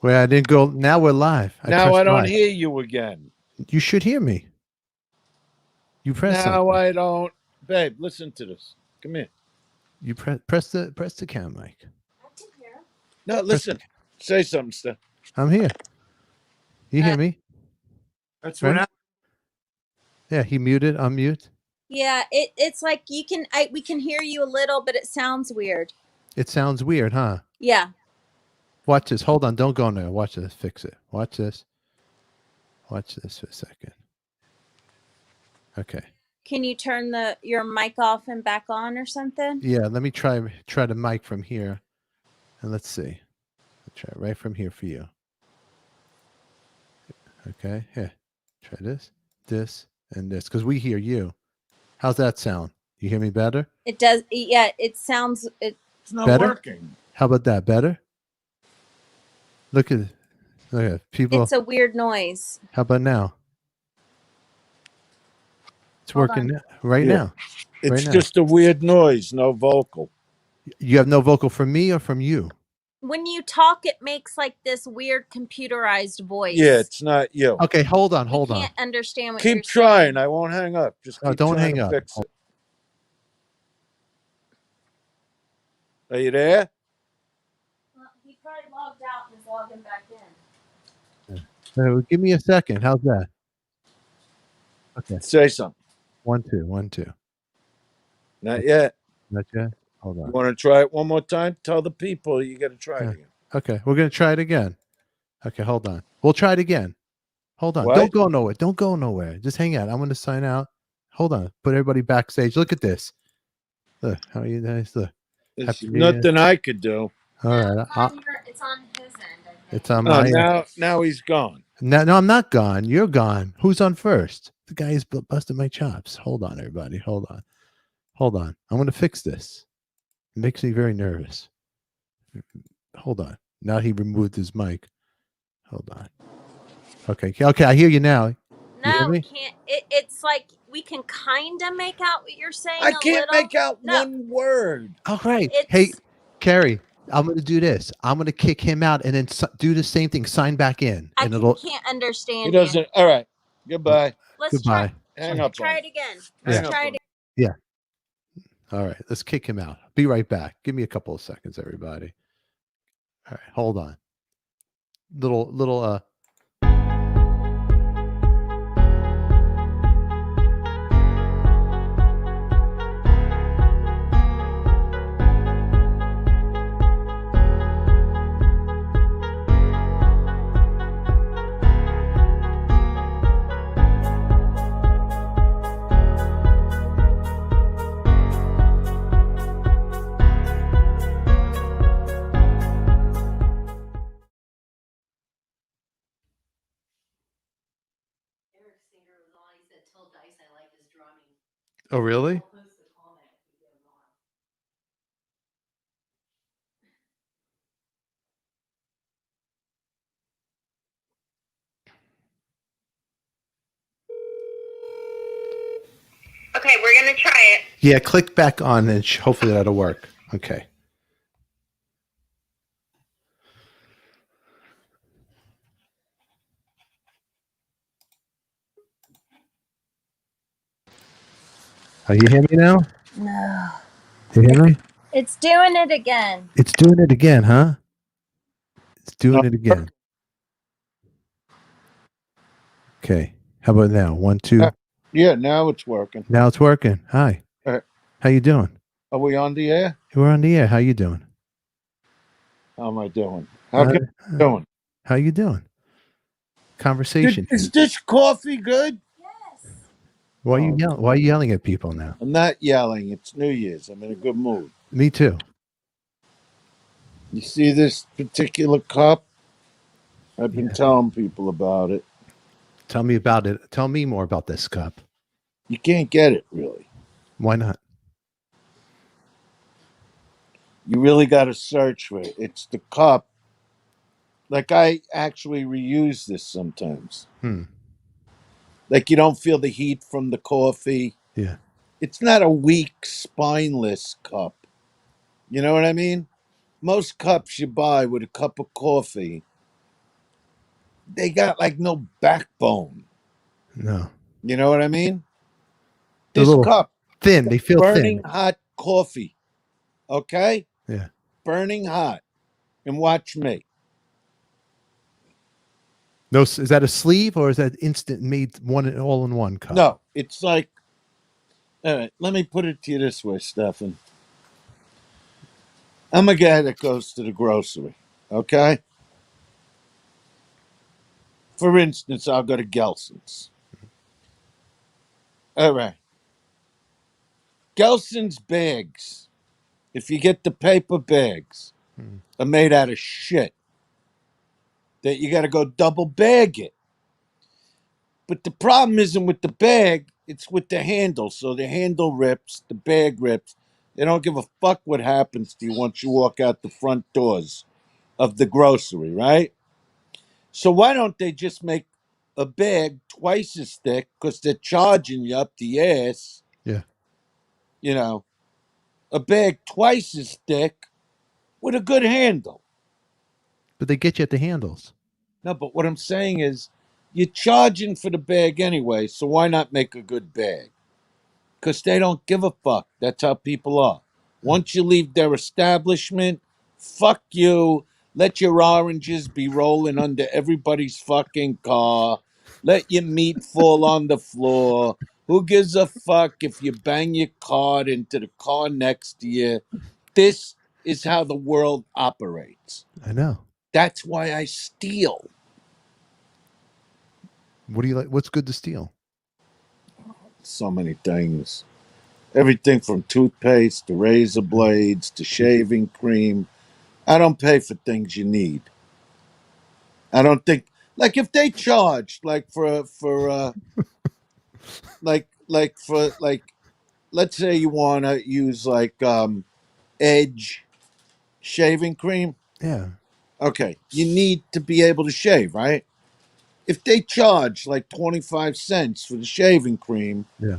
Where I didn't go. Now we're live. I Now I pressed don't live. hear you again. You should hear me. You press Now something. I don't. Babe, listen to this. Come here. You press the cam mic. No, listen. Say something, Steph. I'm here. You hear me? That's Right? what happened. Yeah, he muted. Unmute. Yeah, it's like we can hear you a little, but it sounds weird. It sounds weird, huh? Yeah. Watch this. Hold on. Don't go there. Watch this. Fix it. Watch this. Watch this for a second. Okay. Can you turn your mic off and back on or something? Yeah, let me try the mic from here. And let's see. I'll try it right from here for you. Okay. Here. Try this, and this. Because we hear you. How's that sound? You hear me better? It does. Yeah, it sounds. It's not Better? working. How about that? Better? Look at people. It's a weird noise. How about now? It's Hold working on. right now. It's Right now. just a weird noise, no vocal. You have no vocal from me or from you? When you talk, it makes like this weird computerized voice. Yeah, it's not you. Okay, hold on. I can't understand what you're Keep trying. saying. I won't hang up. Just Oh, keep don't trying hang to up. fix it. Are you there? Well, he probably logged out and is logging back in. Give me a second. How's that? Okay. Say something. 1 2 1 2. Not yet. Not yet. Hold You on. want to try it one more time? Tell the people you got to try Yeah. it again. Okay, we're gonna try it again. Okay, hold on. We'll try it again. Hold on. What? Don't go nowhere. Don't go nowhere. Just hang out. I'm gonna sign out. Hold on. Put everybody backstage. Look at this. Look, how are you guys? Look. There's Happy New Year. nothing I could do. All right. It's on his end. I think. It's on Oh, my end. now he's gone. No, I'm not gone. You're gone. Who's on first? The guy who's busted my chops. Hold on, everybody. Hold on. Hold on. I'm going to fix this. It makes me very nervous. Hold on. Now he removed his mic. Hold on. Okay. Okay. I hear you now. You hear No, we me? can't. It's like we can kind of make out what you're saying. I a can't little. make out No. one word. All right. It's- Hey, Carrie, I'm going to do this. I'm going to kick him out and then do the same thing. Sign back in. I And it'll. can't understand. He doesn't. All right. Goodbye. Let's Goodbye. Hang try. up. Try on it again. Hang Let's up try on it. All right. Let's kick him out. Be right back. Give me a couple of seconds, everybody. All right. Hold on. Little. Oh, really? Okay, we're going to try it. Yeah, click back on and hopefully that'll work. Okay. Are you hear me now? No. You hear me? It's doing it again. It's doing it again, huh? It's doing it again. Okay. How about now? 1 2. Yeah, now it's working. Now it's working. Hi. All right. How you doing? Are we on the air? We're on the air. How you doing? How am I doing? How can I doing? How you doing? Conversation. Is this coffee good? Yes. Why are you yelling at people now? I'm not yelling. It's New Year's. I'm in a good mood. Me too. You see this particular cup? I've been telling people about it. Tell me about it. Tell me more about this cup. You can't get it, really. Why not? You really got to search for it. It's the cup. Like, I actually reuse this sometimes. Like, you don't feel the heat from the coffee. Yeah. It's not a weak, spineless cup. You know what I mean? Most cups you buy with a cup of coffee, they got like no backbone. No. You know what I mean? They're a This little cup, thin. They feel burning thin. hot coffee. Okay? Yeah. Burning hot. And watch me. No, is that a sleeve or is that instant made one all in one cup? No, it's like, all right, let me put it to you this way, Stefan. I'm a guy that goes to the grocery. Okay? For instance, I'll go to Gelson's. All right. Gelson's bags, if you get the paper bags, are made out of shit. That you got to go double bag it. But the problem isn't with the bag, it's with the handle. So the handle rips, the bag rips. They don't give a fuck what happens to you once you walk out the front doors of the grocery, right? So why don't they just make a bag twice as thick because they're charging you up the ass, Yeah. you know, a bag twice as thick with a good handle. But they get you at the handles. No, but what I'm saying is you're charging for the bag anyway, so why not make a good bag? Because they don't give a fuck. That's how people are. Once you leave their establishment, fuck you. Let your oranges be rolling under everybody's fucking car. Let your meat fall on the floor. Who gives a fuck if you bang your card into the car next to you? This is how the world operates. I know. That's why I steal. What do you like? What's good to steal? So many things. Everything from toothpaste to razor blades to shaving cream. I don't pay for things you need. I don't think like if they charged like for let's say you want to use like Edge shaving cream. Yeah. Okay, you need to be able to shave, right? If they charge like 25 cents for the shaving cream, Yeah.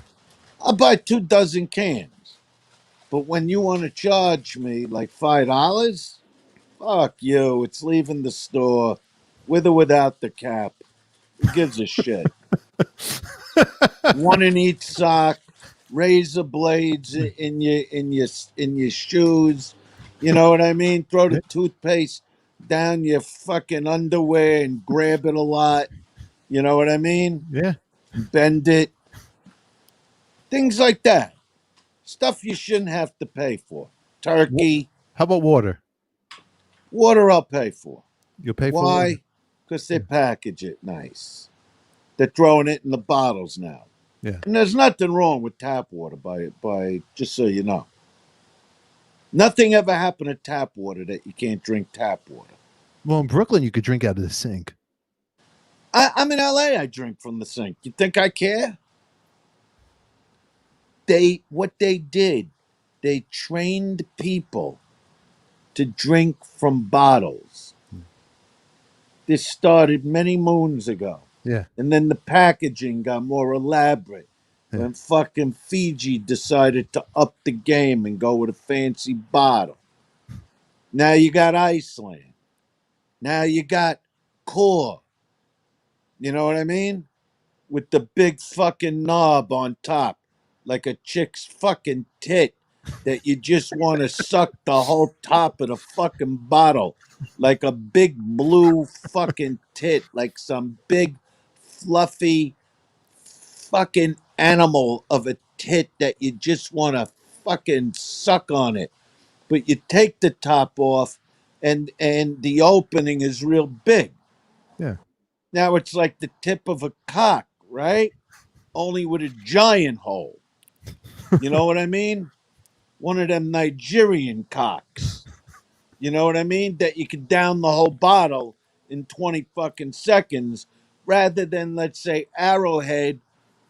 I'll buy 2 dozen cans. But when you want to charge me like $5, fuck you. It's leaving the store with or without the cap. Who gives a shit? One in each sock, razor blades in your shoes. You know what I mean? Throw the Yeah. toothpaste down your fucking underwear and grab it a lot. You know what I mean? Yeah. Bend it. Things like that. Stuff you shouldn't have to pay for. Turkey, How about water? water I'll pay for. You'll pay for water. Why? Because they package it nice. They're throwing it in the bottles now. Yeah. And there's nothing wrong with tap water by just so you know. Nothing ever happened to tap water that you can't drink tap water. Well, in Brooklyn, you could drink out of the sink. I'm in LA, I drink from the sink. You think I care? What they did, they trained people to drink from bottles. This started many moons ago. Yeah. And then the packaging got more elaborate Yeah. when fucking Fiji decided to up the game and go with a fancy bottle. Now you got Iceland. Now you got Core. You know what I mean? With the big fucking knob on top, like a chick's fucking tit that you just want to suck the whole top of the fucking bottle, like a big blue fucking tit, like some big fluffy fucking animal of a tit that you just want to fucking suck on it. But you take the top off and the opening is real big. Yeah. Now it's like the tip of a cock, right? Only with a giant hole. You know what I mean? One of them Nigerian cocks. You know what I mean? That you can down the whole bottle in 20 fucking seconds rather than, let's say, Arrowhead,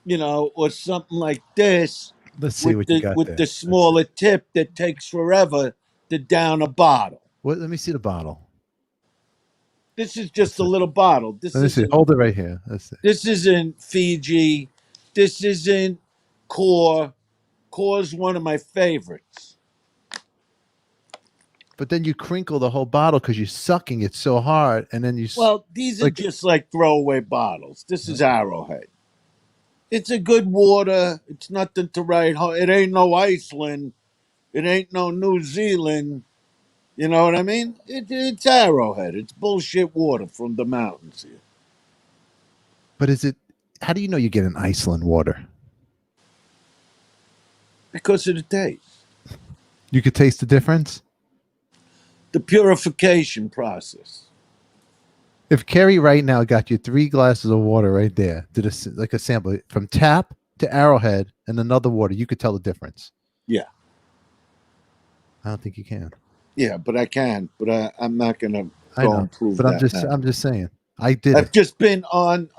or something like this Let's see with what you the got with there. the smaller tip that takes forever to down a bottle. What? Let me see the bottle. This is just a little bottle. This Let me see. isn't Hold it right here. Let's see. this isn't Fiji. This isn't Core. Core's one of my favorites. but then you crinkle the whole bottle because you're sucking it so hard, and then Well, these are like- just like throwaway bottles. This is Arrowhead. It's a good water. It's nothing to write home. It ain't no Iceland. It ain't no New Zealand. You know what I mean? It's Arrowhead. It's bullshit water from the mountains here. But is it? How do you know you get an Iceland water? Because of the taste. You could taste the difference. The purification process. If Kerry right now got you 3 glasses of water right there, did like a sample from tap to Arrowhead and another water, you could tell the difference. Yeah. I don't think you can. Yeah, but I can. But I'm not going to I go know, and prove but that. I'm just saying. I did I've it. just been on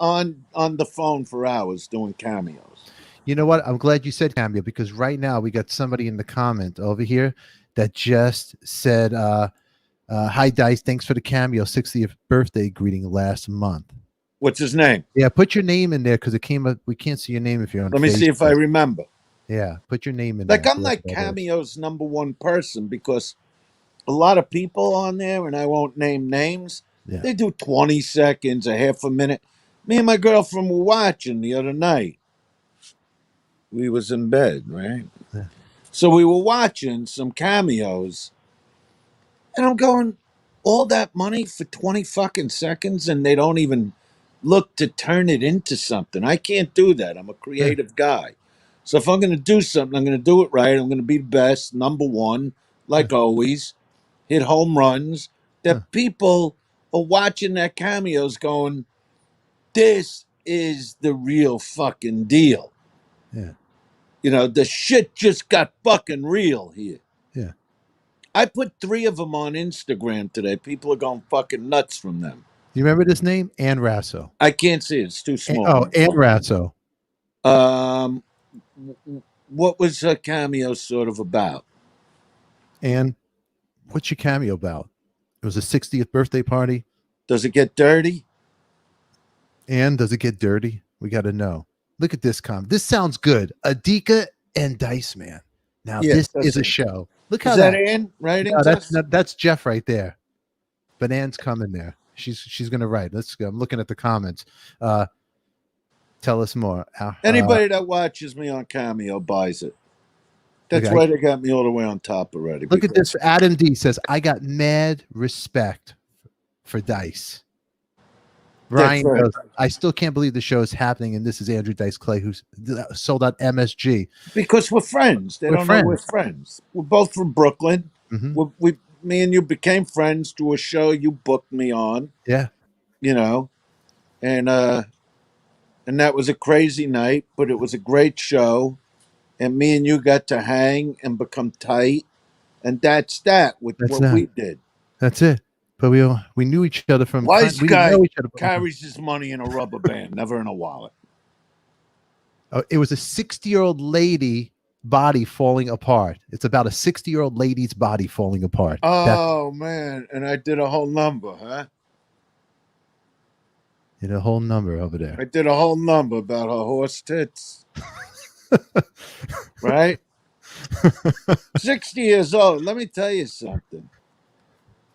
the phone for hours doing cameos. You know what? I'm glad you said Cameo because right now we got somebody in the comment over here that just said, "Hi Dice, thanks for the cameo 60th birthday greeting last month." What's his name? Yeah, put your name in there because it came up. We can't see your name if you're on. Let me see if I remember. Yeah, put your name in Like there. I'm like Cameo's number one person because a lot of people on there, and I won't name names, Yeah. they do 20 seconds, a half a minute. Me and my girlfriend were watching the other night. We was in bed, right? Yeah. So we were watching some cameos, and I'm going, all that money for 20 fucking seconds, and they don't even look to turn it into something. I can't do that. I'm a creative guy. So if I'm going to do something, I'm going to do it right. I'm going to be the best, number one, like always, hit home runs. That people are watching their cameos going, this is the real fucking deal. Yeah. You know, the shit just got fucking real here. Yeah. I put 3 of them on Instagram today. People are going fucking nuts from them. Do you remember this name? Ann Rasso. I can't see it. It's too small. Ann Rasso. What was her cameo sort of about? And what's your cameo about? It was a 60th birthday party. Does it get dirty? And does it get dirty? We got to know. Look at this This sounds good. Adika and Dice Man. Now Yeah, this that's is a it. show. Look how Is that Ann writing? No, to us? that's Jeff right there. But Ann's coming there. She's gonna write. Let's go. I'm looking at the comments. Tell us more. Anybody that watches me on Cameo buys it. That's Okay. why they got me all the way on top already. Look at this. Adam D says, I got mad respect for Dice. Ryan right. goes, I still can't believe the show is happening, and this is Andrew Dice Clay, who's sold out MSG. Because we're friends. They We're don't friends. know we're friends. We're both from Brooklyn. Mhm. Me and you became friends through a show you booked me on. Yeah. You know, and that was a crazy night, but it was a great show. And me and you got to hang and become tight. And that's what we did. That's it. But we knew each other from Wise we guy didn't know each other. carries his money in a rubber band, never in a wallet. It was a 60-year-old lady body falling apart. It's about a 60-year-old lady's body falling apart. Oh, man. And I did a whole number, huh? Did a whole number over there. I did a whole number about her horse tits. Right? 60 years old. Let me tell you something.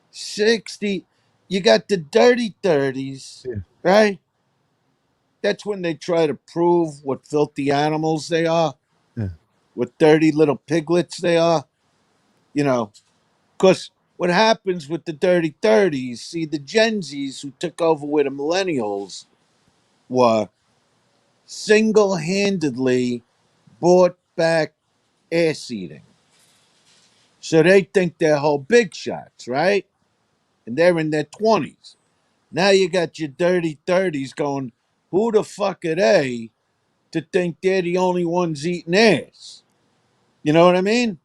60. You got the dirty 30s, right? That's when they try to prove what filthy animals they are. Yeah. What dirty little piglets they are. You know, because what happens with the dirty 30s, see, the Gen Zs who took over with the millennials were single-handedly brought back ass eating. So they think they're whole big shots, right? And they're in their 20s. Now you got your dirty 30s going, who the fuck are they to think they're the only ones eating ass? You know what I mean?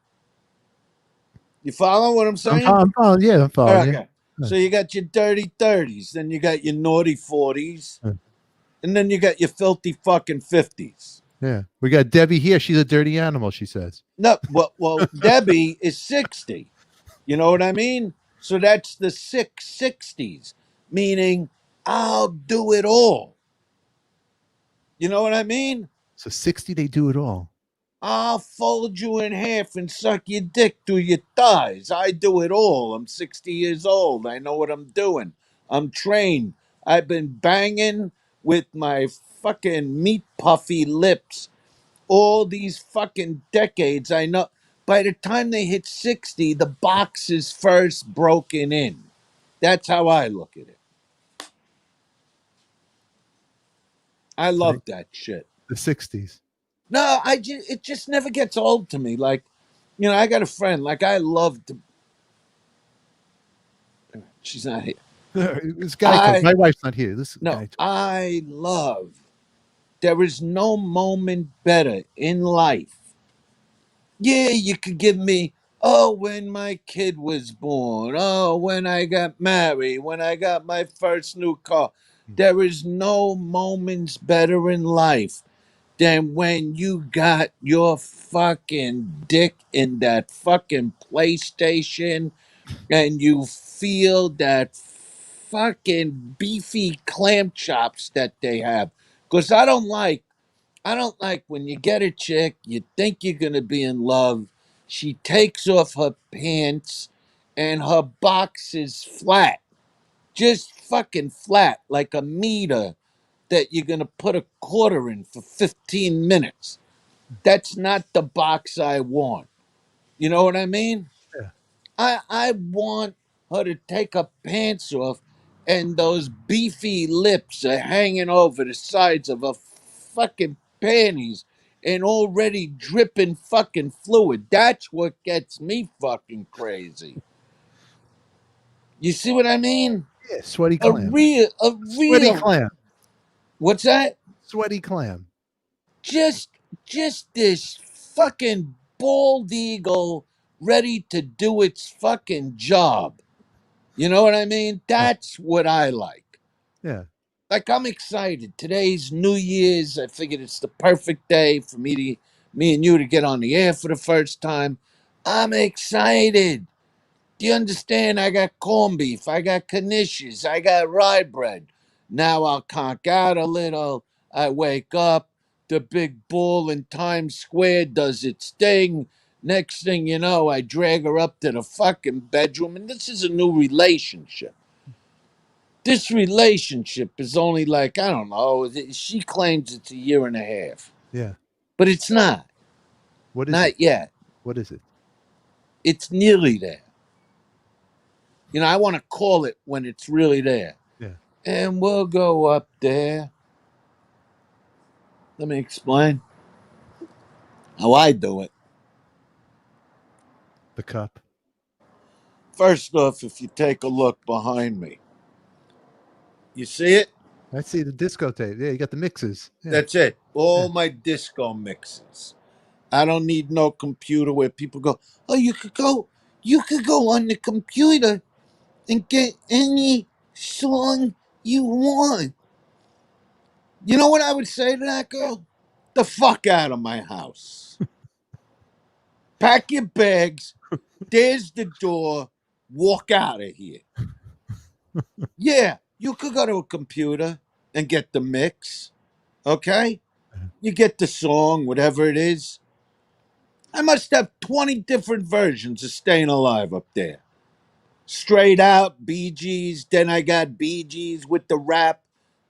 You follow what I'm saying? I'm following. Yeah, I'm following. Okay. So you got your dirty 30s, then you got your naughty 40s, and then you got your filthy fucking 50s. Yeah. We got Debbie here. She's a dirty animal, she says. No, well, Debbie is 60. You know what I mean? So that's the 60s, meaning I'll do it all. You know what I mean? So 60, they do it all. I'll fold you in half and suck your dick through your thighs. I do it all. I'm 60 years old. I know what I'm doing. I'm trained. I've been banging with my fucking meat puffy lips all these fucking decades. I know by the time they hit 60, the box is first broken in. That's how I look at it. I love that shit. The 60s. No, it just never gets old to me. Like, I got a friend. Like, I love to. She's not here. This guy talks. My wife's not here. This No, guy talks. I love. There is no moment better in life. Yeah, you could give me, oh, when my kid was born, oh, when I got married, when I got my first new car. There is no moments better in life than when you got your fucking dick in that fucking PlayStation and you feel that fucking beefy clam chops that they have. Because I don't like when you get a chick, you think you're gonna be in love. She takes off her pants and her box is flat. Just fucking flat, like a meter that you're gonna put a quarter in for 15 minutes. That's not the box I want. You know what I mean? Yeah. I want her to take her pants off and those beefy lips are hanging over the sides of her fucking panties and already dripping fucking fluid. That's what gets me fucking crazy. You see what I mean? Yeah, sweaty A clam. real, a Sweaty real. clam. What's that? Sweaty clam. Just, just this fucking bald eagle ready to do its fucking job. You know what I mean? That's what I like. Yeah. Like I'm excited. Today's New Year's. I figured it's the perfect day for me and you to get on the air for the first time. I'm excited. Do you understand? I got corned beef. I got knishes. I got rye bread. Now I'll conk out a little. I wake up. The big bull in Times Square does its thing. Next thing you know, I drag her up to the fucking bedroom, and this is a new relationship. This relationship is only like, I don't know, she claims it's a year and a half, Yeah. but it's not. What is Not it? yet. What is it? It's nearly there. I want to call it when it's really there. Yeah. And we'll go up there. Let me explain how I do it. The cup. First off, if you take a look behind me, you see it? I see the disco tape. Yeah, you got the mixes. Yeah. That's it. All Yeah. my disco mixes. I don't need no computer where people go, oh, you could go on the computer and get any song you want. You know what I would say to that girl? The fuck out of my house. Pack your bags. There's the door. Walk out of here. Yeah, you could go to a computer and get the mix. Okay? You get the song, whatever it is. I must have 20 different versions of Staying Alive up there. Straight out Bee Gees, then I got Bee Gees with the rap,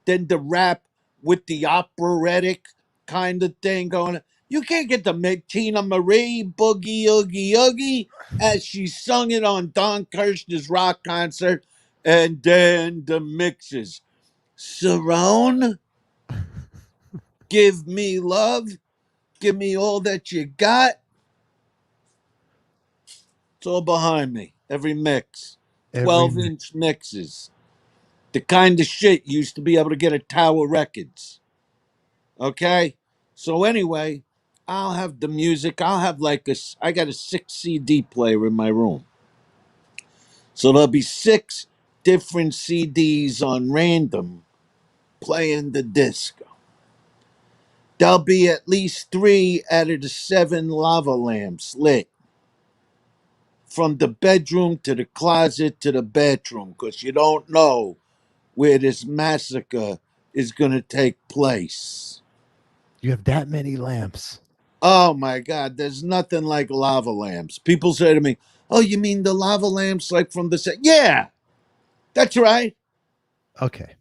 then the rap with the operatic kind of thing going. You can't get the Tina Marie Boogie Oogie Oogie as she sung it on Don Kirshner's rock concert, and then the mixes. Cerrone, give me love, give me all that you got. It's all behind me. Every mix. Every 12-inch mixes. The kind of shit you used to be able to get at Tower Records. Okay? So anyway, I'll have the music. I'll have I got a 6 CD player in my room. So there'll be 6 different CDs on random playing the disco. There'll be at least 3 out of the 7 lava lamps lit. From the bedroom to the closet to the bedroom, because you don't know where this massacre is going to take place. You have that many lamps. Oh my God, there's nothing like lava lamps. People say to me, "Oh, you mean the lava lamps like from the set?" Yeah, that's right. Okay,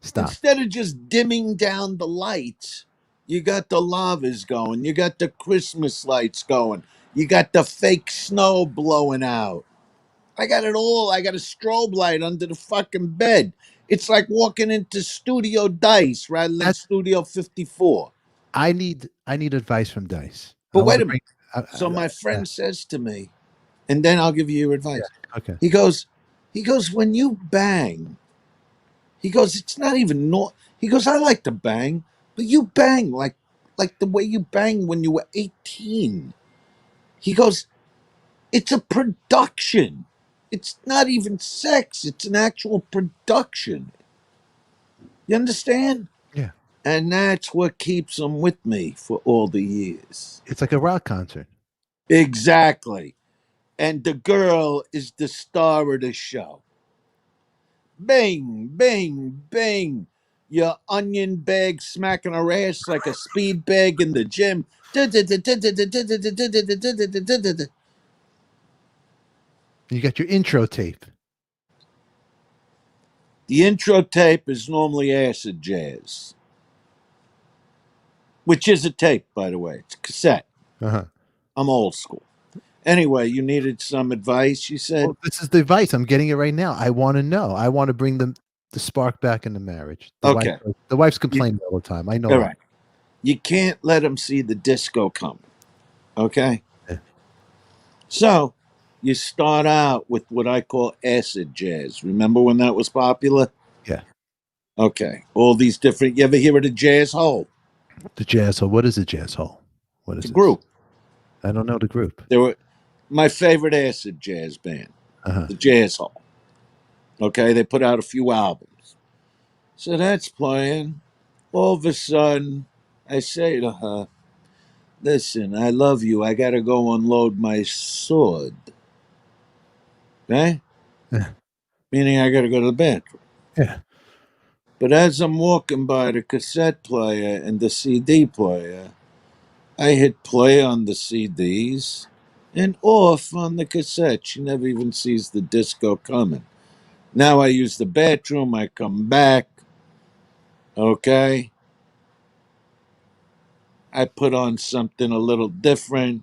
stop. Instead of just dimming down the lights, you got the lavas going, you got the Christmas lights going, you got the fake snow blowing out. I got it all. I got a strobe light under the fucking bed. It's like walking into Studio Dice rather than That's Studio 54. I need advice from Dice. I But want wait to a bring. minute. So my friend says to me, and then I'll give you your Yeah. advice. Okay. He goes, when you bang, he goes, it's not even not. He goes, I like to bang, but you bang like the way you bang when you were 18. He goes, it's a production. It's not even sex. It's an actual production. You understand? Yeah. And that's what keeps him with me for all the years. It's like a rock concert. Exactly. And the girl is the star of the show. Bing, bing, bing. Your onion bag smacking her ass like a speed bag in the gym. You got your intro tape. The intro tape is normally acid jazz, which is a tape, by the way. It's a cassette. Uh-huh. I'm old school. Anyway, you needed some advice, you said? Well, this is the advice. I'm getting it right now. I want to know. I want to bring the spark back into marriage. Okay. The wife's You, complaining all the time. I know all that. right. You can't let them see the disco coming. Okay? Yeah. So you start out with what I call acid jazz. Remember when that was popular? Yeah. Okay. All these different, you ever hear of the Jazz Hole? The jazz hole. What is a jazz hole? What is The this? group. I don't know the group. They were my favorite acid jazz band, Uh-huh. the Jazz Hole. Okay. They put out a few albums. So that's playing. All of a sudden, I say to her, listen, I love you. I got to go unload my sword. Okay? Yeah. Meaning I got to go to the bathroom. Yeah. But as I'm walking by the cassette player and the CD player, I hit play on the CDs and off on the cassette. She never even sees the disco coming. Now I use the bathroom, I come back, okay? I put on something a little different.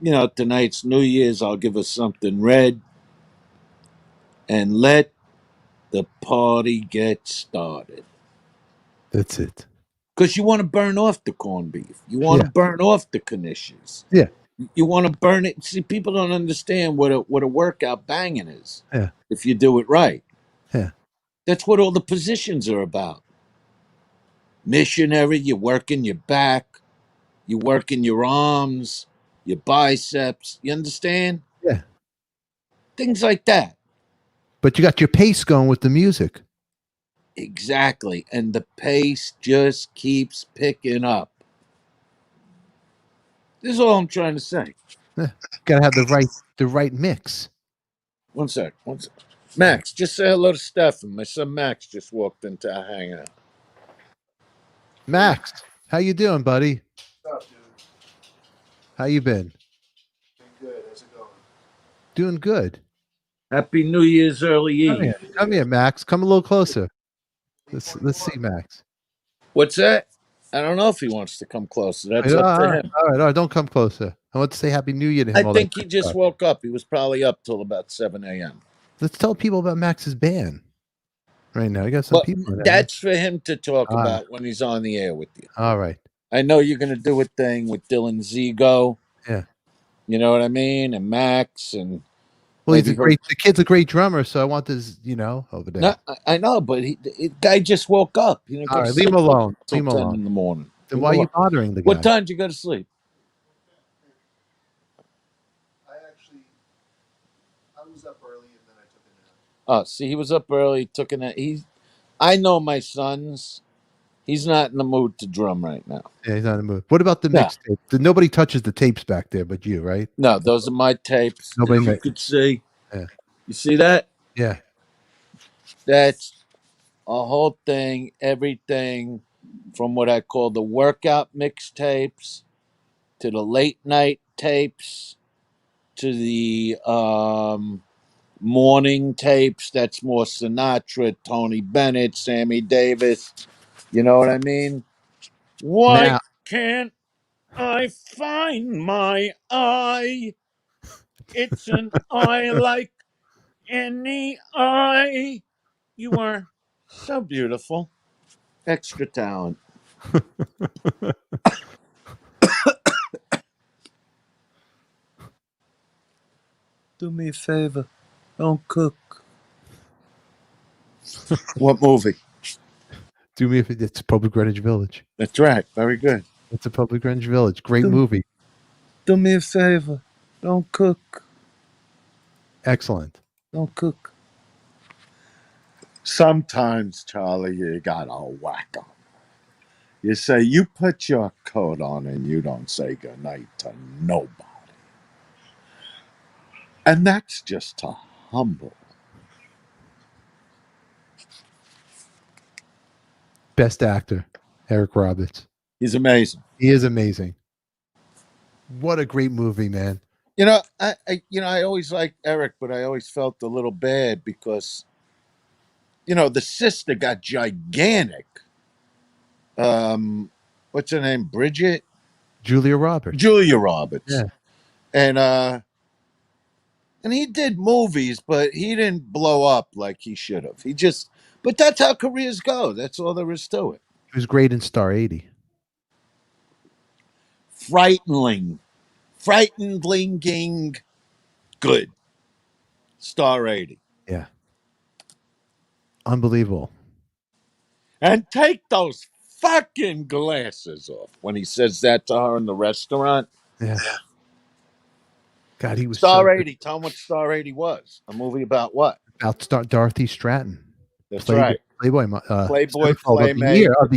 You know, tonight's New Year's, I'll give her something red and let the party get started. That's it. Because you want to burn off the corned beef. You want Yeah. to burn off the knishes. Yeah. You want to burn it. See, people don't understand what a workout banging is. Yeah. If you do it right, Yeah. that's what all the positions are about. Missionary, you're working your back, you're working your arms, your biceps. You understand? Yeah. Things like that. But you got your pace going with the music. Exactly. And the pace just keeps picking up. This is all I'm trying to say. Yeah. Got to have the right mix. One sec. One sec. Max, just say hello to Stefan. My son Max just walked into our hangout. Max, how you doing, buddy? What's up, dude? How you been? Been good. How's it going? Doing good. Happy New Year's early Come Eve. here. Come here, Max. Come a little closer. Let's see, Max. What's that? I don't know if he wants to come closer. That's all up to right, him. all right. Don't come closer. I want to say Happy New Year to him. I all that think he good just stuff. woke up. He was probably up till about 7 a.m. Let's tell people about Max's band right now. You got some But people in there. that's for him to talk Ah. about when he's on the air with you. All right. I know you're going to do a thing with Dylan Zigo. Yeah. You know what I mean? And Max and Well, maybe the kid's a great drummer, so I want this, over there. No, I know, but the guy just woke up. You know, All right, leave him alone. Till Leave him 10 alone. in the morning. Then why are you bothering the guy? What time did you go to sleep? I was up early and then I took a nap. Oh, see, he was up early, took a nap. I know my sons. He's not in the mood to drum right now. Yeah, he's not in the mood. What about the Yeah. mixtape? Nobody touches the tapes back there but you, right? No, those are my tapes. Nobody As you ma- could see. Yeah. You see that? Yeah. That's a whole thing, everything from what I call the workout mixtapes to the late night tapes, to the morning tapes. That's more Sinatra, Tony Bennett, Sammy Davis. You know what I mean? Why Now, can't I find my eye? It's an eye like any eye. You are so beautiful. Extra talent. Do me a favor. Don't cook. What movie? do me if it's Public Greenwich Village. That's right. Very good. It's a Public Greenwich Village. Great Do- movie. Do me a favor. Don't cook. Excellent. Don't cook. Sometimes, Charlie, you gotta whack 'em. You say, you put your coat on and you don't say goodnight to nobody. And that's just to humble. Best actor, Eric Roberts. He's amazing. He is amazing. What a great movie, man. You know, I always liked Eric, but I always felt a little bad because, the sister got gigantic. What's her name? Bridget? Julia Roberts. Julia Roberts. Yeah. And he did movies, but he didn't blow up like he should have. But that's how careers go. That's all there is to it. He was great in Star 80. Frighteningly good. Star 80. Yeah. Unbelievable. And take those fucking glasses off when he says that to her in the restaurant. Yeah. God, he was Star so good. 80. Tell him what Star 80 was. A movie about what? About Dorothy Stratton. That's right. Playboy, Playboy, Centerfold Playmate. of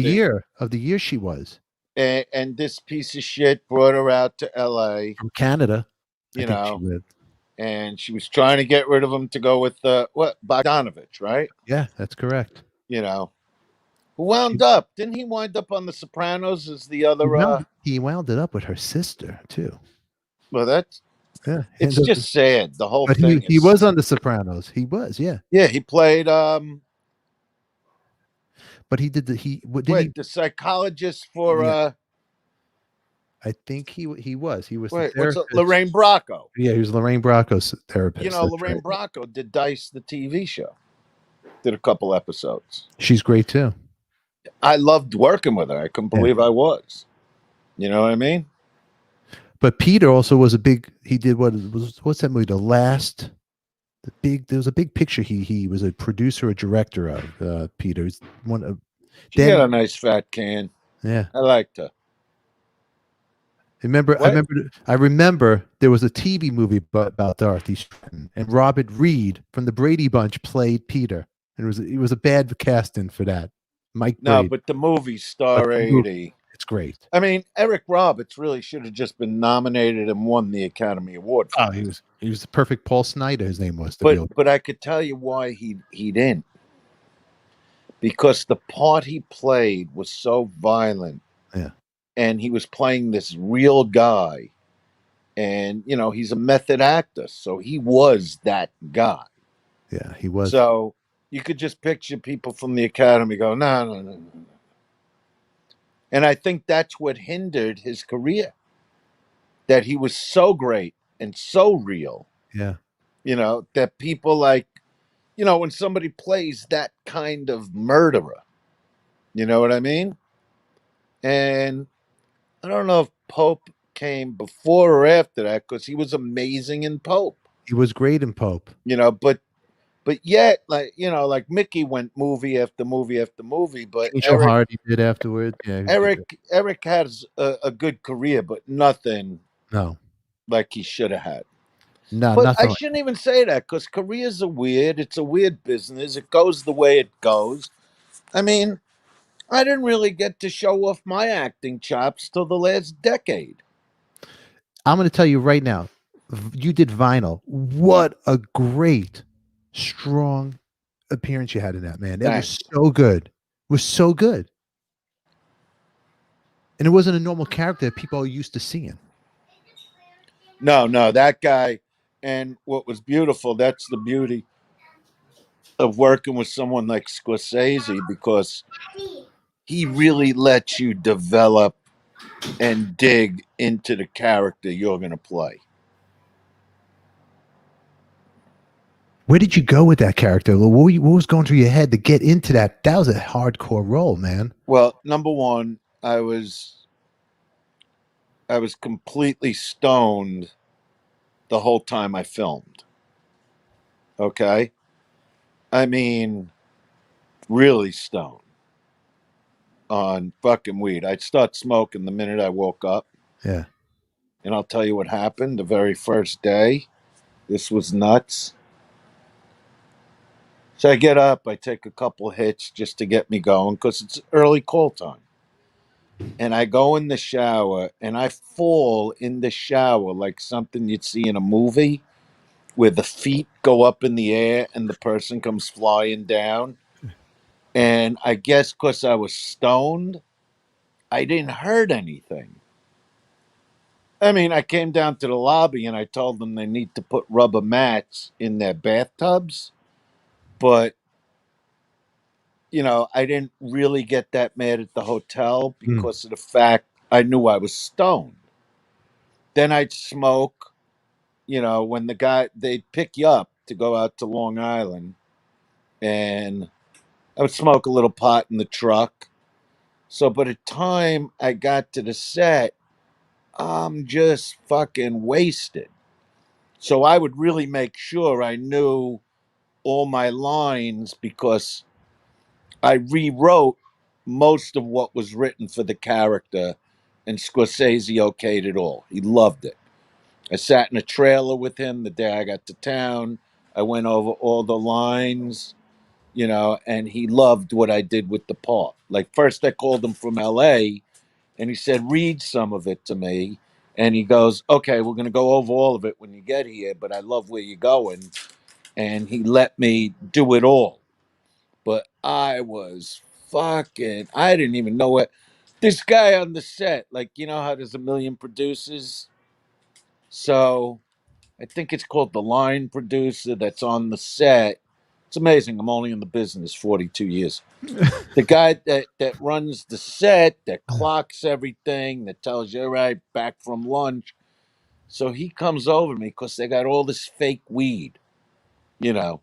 the year she was And this piece of shit brought her out to L.A. from Canada. You I think know, she lived. and she was trying to get rid of him to go with Bogdanovich, right? Yeah, that's correct. Who wound up? Didn't he wind up on The Sopranos as the other? He wound it up with her sister too. Well, that's Yeah, it's just sad. The whole but thing. he was on The Sopranos. He was, yeah. Yeah, he played. But he did The psychologist for. Yeah. I think he was. He was. Wait, the what's therapist. Lorraine Bracco? Yeah, he was Lorraine Bracco's therapist. That's Lorraine right. Bracco did Dice, the TV show. Did a couple episodes. She's great too. I loved working with her. I couldn't believe I was. You know what I mean? But Peter also was a big. He did what's that movie? There was a big picture. He was a producer, a director of Peter. He's one of. She got a nice fat can. Yeah, I liked her. I remember there was a TV movie about Dorothy Stratton, and Robert Reed from the Brady Bunch played Peter, and it was a bad casting for that. Mike. No, Brady. but the movie Star 80. It's great. I mean, Eric Roberts really should have just been nominated and won the Academy Award. Oh, he was the perfect Paul Snider. His name was. But I could tell you why he didn't. Because the part he played was so violent. Yeah. And he was playing this real guy. And, he's a method actor. So he was that guy. Yeah, he was. So you could just picture people from the Academy go, no. And I think that's what hindered his career. That he was so great and so real. Yeah. That people like, when somebody plays that kind of murderer, you know what I mean? And I don't know if Pope came before or after that, because he was amazing in Pope. He was great in Pope. But yet, like Mickey went movie after movie after movie. But Angel Hardy did afterward. Yeah, Eric has a good career, but nothing. No, like he should have had. No, but nothing. I shouldn't even say that, because careers are weird. It's a weird business. It goes the way it goes. I mean, I didn't really get to show off my acting chops till the last decade. I'm going to tell you right now, you did Vinyl. What a great, strong appearance you had in that, man. That was so good. It was so good. And it wasn't a normal character that people are used to seeing. No, that guy. And what was beautiful, that's the beauty of working with someone like Scorsese, because he really lets you develop and dig into the character you're going to play. Where did you go with that character? What was going through your head to get into that? That was a hardcore role, man. Well, number one, I was completely stoned the whole time I filmed. Okay? I mean, really stoned on fucking weed. I'd start smoking the minute I woke up. Yeah. And I'll tell you what happened the very first day. This was nuts. So I get up, I take a couple hits just to get me going because it's early call time. And I go in the shower and I fall in the shower like something you'd see in a movie where the feet go up in the air and the person comes flying down. And I guess because I was stoned, I didn't hurt anything. I mean, I came down to the lobby and I told them they need to put rubber mats in their bathtubs. But, I didn't really get that mad at the hotel because of the fact I knew I was stoned. Then I'd smoke, when they'd pick you up to go out to Long Island, and I would smoke a little pot in the truck. So by the time I got to the set, I'm just fucking wasted. So I would really make sure I knew all my lines because I rewrote most of what was written for the character, and Scorsese okayed it all. He loved it. I sat in a trailer with him the day I got to town. I went over all the lines, and he loved what I did with the part. Like, first I called him from LA and he said, read some of it to me. And he goes, okay, we're going to go over all of it when you get here, but I love where you're going. And he let me do it all. But I was I didn't even know what this guy on the set, like, how there's a million producers? So I think it's called the line producer that's on the set. It's amazing. I'm only in the business 42 years. The guy that runs the set, that clocks everything, that tells you, all right, back from lunch. So he comes over to me because they got all this fake weed, you know.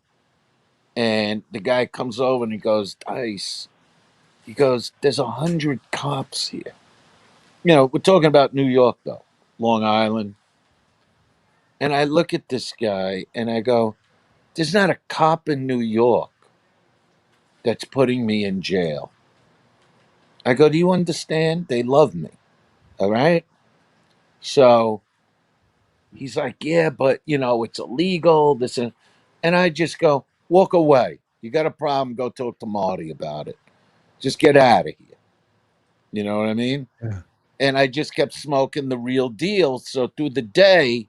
And the guy comes over and he goes, Dice, he goes, there's 100 cops here. We're talking about New York, though, Long Island. And I look at this guy and I go, there's not a cop in New York that's putting me in jail. I go, do you understand? They love me. All right. So he's like, yeah, but it's illegal. And I just go, walk away. You got a problem? Go talk to Marty about it. Just get out of here. You know what I mean? Yeah. And I just kept smoking the real deal. So through the day,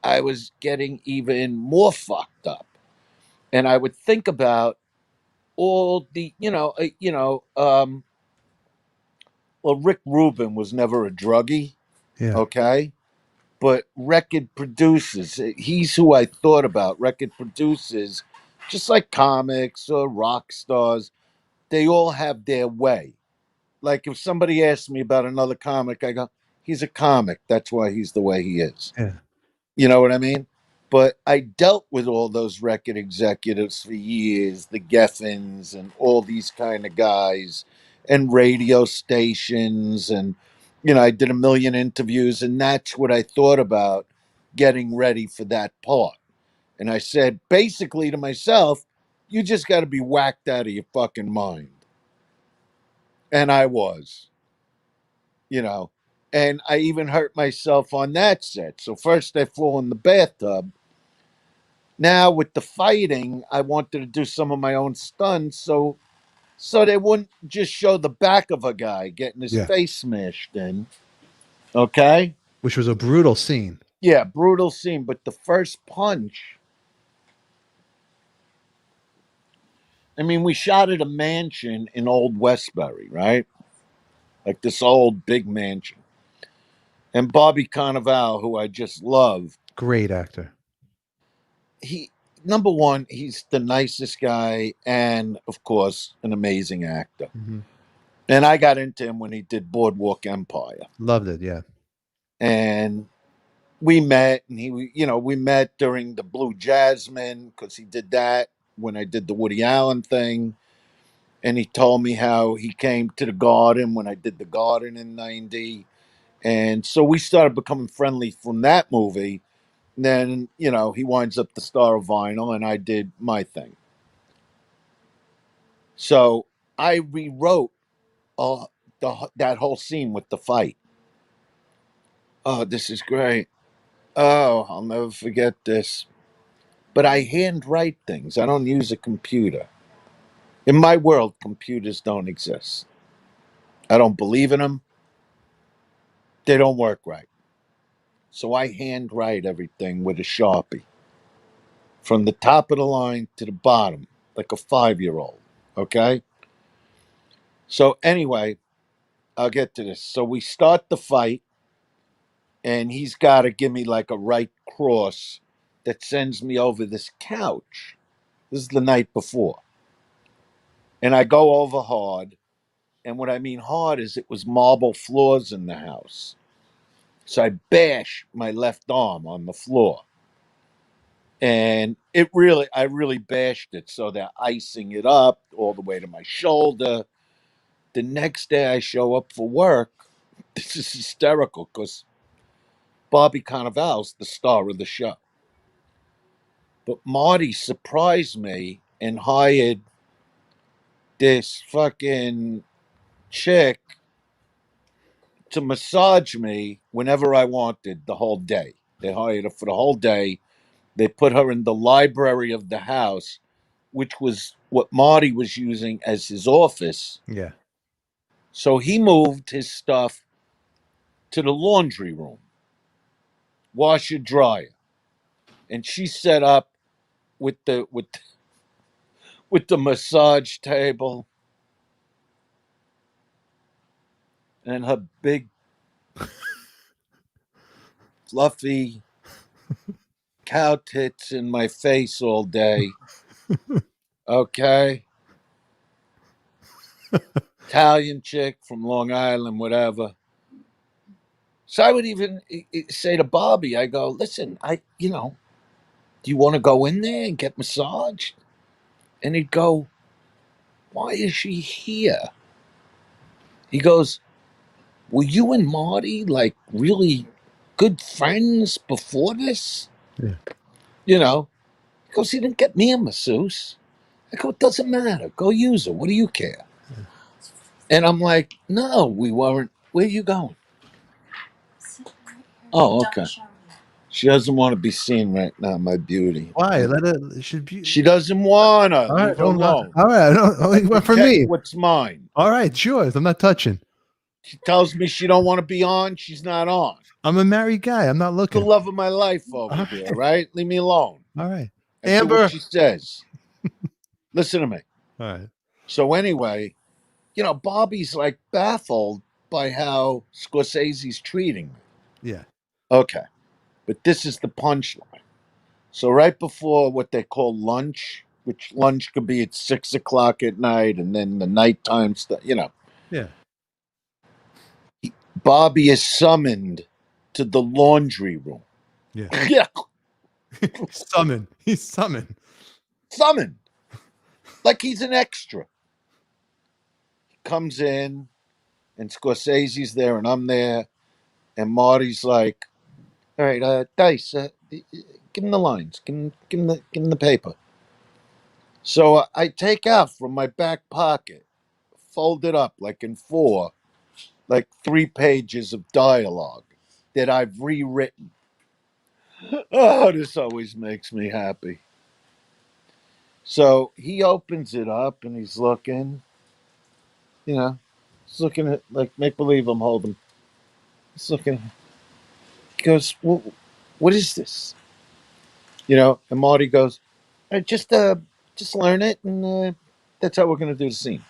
I was getting even more fucked up. And I would think about all the, well, Rick Rubin was never a druggie. Yeah. Okay. But record producers, he's who I thought about. Record producers, just like comics or rock stars, they all have their way. Like if somebody asks me about another comic, I go, he's a comic. That's why he's the way he is. Yeah. You know what I mean? But I dealt with all those record executives for years, the Geffins and all these kind of guys, and radio stations. And, I did a million interviews, and that's what I thought about getting ready for that part. And I said basically to myself, you just got to be whacked out of your fucking mind. And I was, you know, and I even hurt myself on that set. So first I fall in the bathtub. Now with the fighting, I wanted to do some of my own stunts, so they wouldn't just show the back of a guy getting his Yeah. face smashed in. Okay? Which was a brutal scene. Yeah, brutal scene. But the first punch, I mean, we shot at a mansion in Old Westbury, right? Like this old big mansion. And Bobby Cannavale, who I just love, Great actor. he number one, he's the nicest guy, and of course, an amazing actor. Mm-hmm. And I got into him when he did Boardwalk Empire, Loved it. Yeah. and we met, and we met during the Blue Jasmine because he did that when I did the Woody Allen thing, and he told me how he came to the Garden when I did the Garden in '90, and so we started becoming friendly from that movie. And then he winds up the star of Vinyl, and I did my thing. So I rewrote that whole scene with the fight. Oh, this is great. Oh, I'll never forget this. But I handwrite things. I don't use a computer. In my world, computers don't exist. I don't believe in them. They don't work right. So I handwrite everything with a Sharpie from the top of the line to the bottom, like a 5-year-old. Okay? So anyway, I'll get to this. So we start the fight, and he's got to give me like a right cross that sends me over this couch. This is the night before. And I go over hard. And what I mean hard is it was marble floors in the house. So I bash my left arm on the floor. And I really bashed it. So they're icing it up all the way to my shoulder. The next day I show up for work. This is hysterical because Bobby Cannavale's the star of the show. But Marty surprised me and hired this fucking chick to massage me whenever I wanted the whole day. They hired her for the whole day. They put her in the library of the house, which was what Marty was using as his office. Yeah. So he moved his stuff to the laundry room, washer dryer, and she set up with the massage table and her big fluffy cow tits in my face all day. Okay. Italian chick from Long Island, whatever. So I would even say to Bobby, I go, listen, do you want to go in there and get massaged? And he'd go, why is she here? He goes, were you and Marty like really good friends before this? Yeah. He goes, he didn't get me a masseuse. I go, it doesn't matter. Go use her. What do you care? And I'm like, no, we weren't. Where are you going? Oh, okay. She doesn't want to be seen right now, my beauty. Why? Let it. Should be. She doesn't want to. All right. Leave her alone. All right. Only one for me. What's mine? All right. Sure. I'm not touching. She tells me she don't want to be on. She's not on. I'm a married guy. I'm not The looking. love of my life over there, right? Leave me alone. All right. I do Amber. what she says. Listen to me. All right. So anyway, Bobby's like baffled by how Scorsese's treating me. Yeah. Okay. But this is the punchline. So right before what they call lunch, which lunch could be at 6:00 at night, and then the nighttime stuff, Yeah. Bobby is summoned to the laundry room. Yeah. Yeah. Summoned. He's summoned. Summoned. Like he's an extra. He comes in, and Scorsese's there, and I'm there, and Marty's like, all right, Dice, give him the lines. Give him the paper. So I take out from my back pocket, fold it up like in 4, like 3 pages of dialogue that I've rewritten. Oh, this always makes me happy. So he opens it up and he's looking, he's looking at, like, make believe I'm holding. He's looking. He goes, well, what is this? And Marty goes, just learn it, and that's how we're going to do the scene.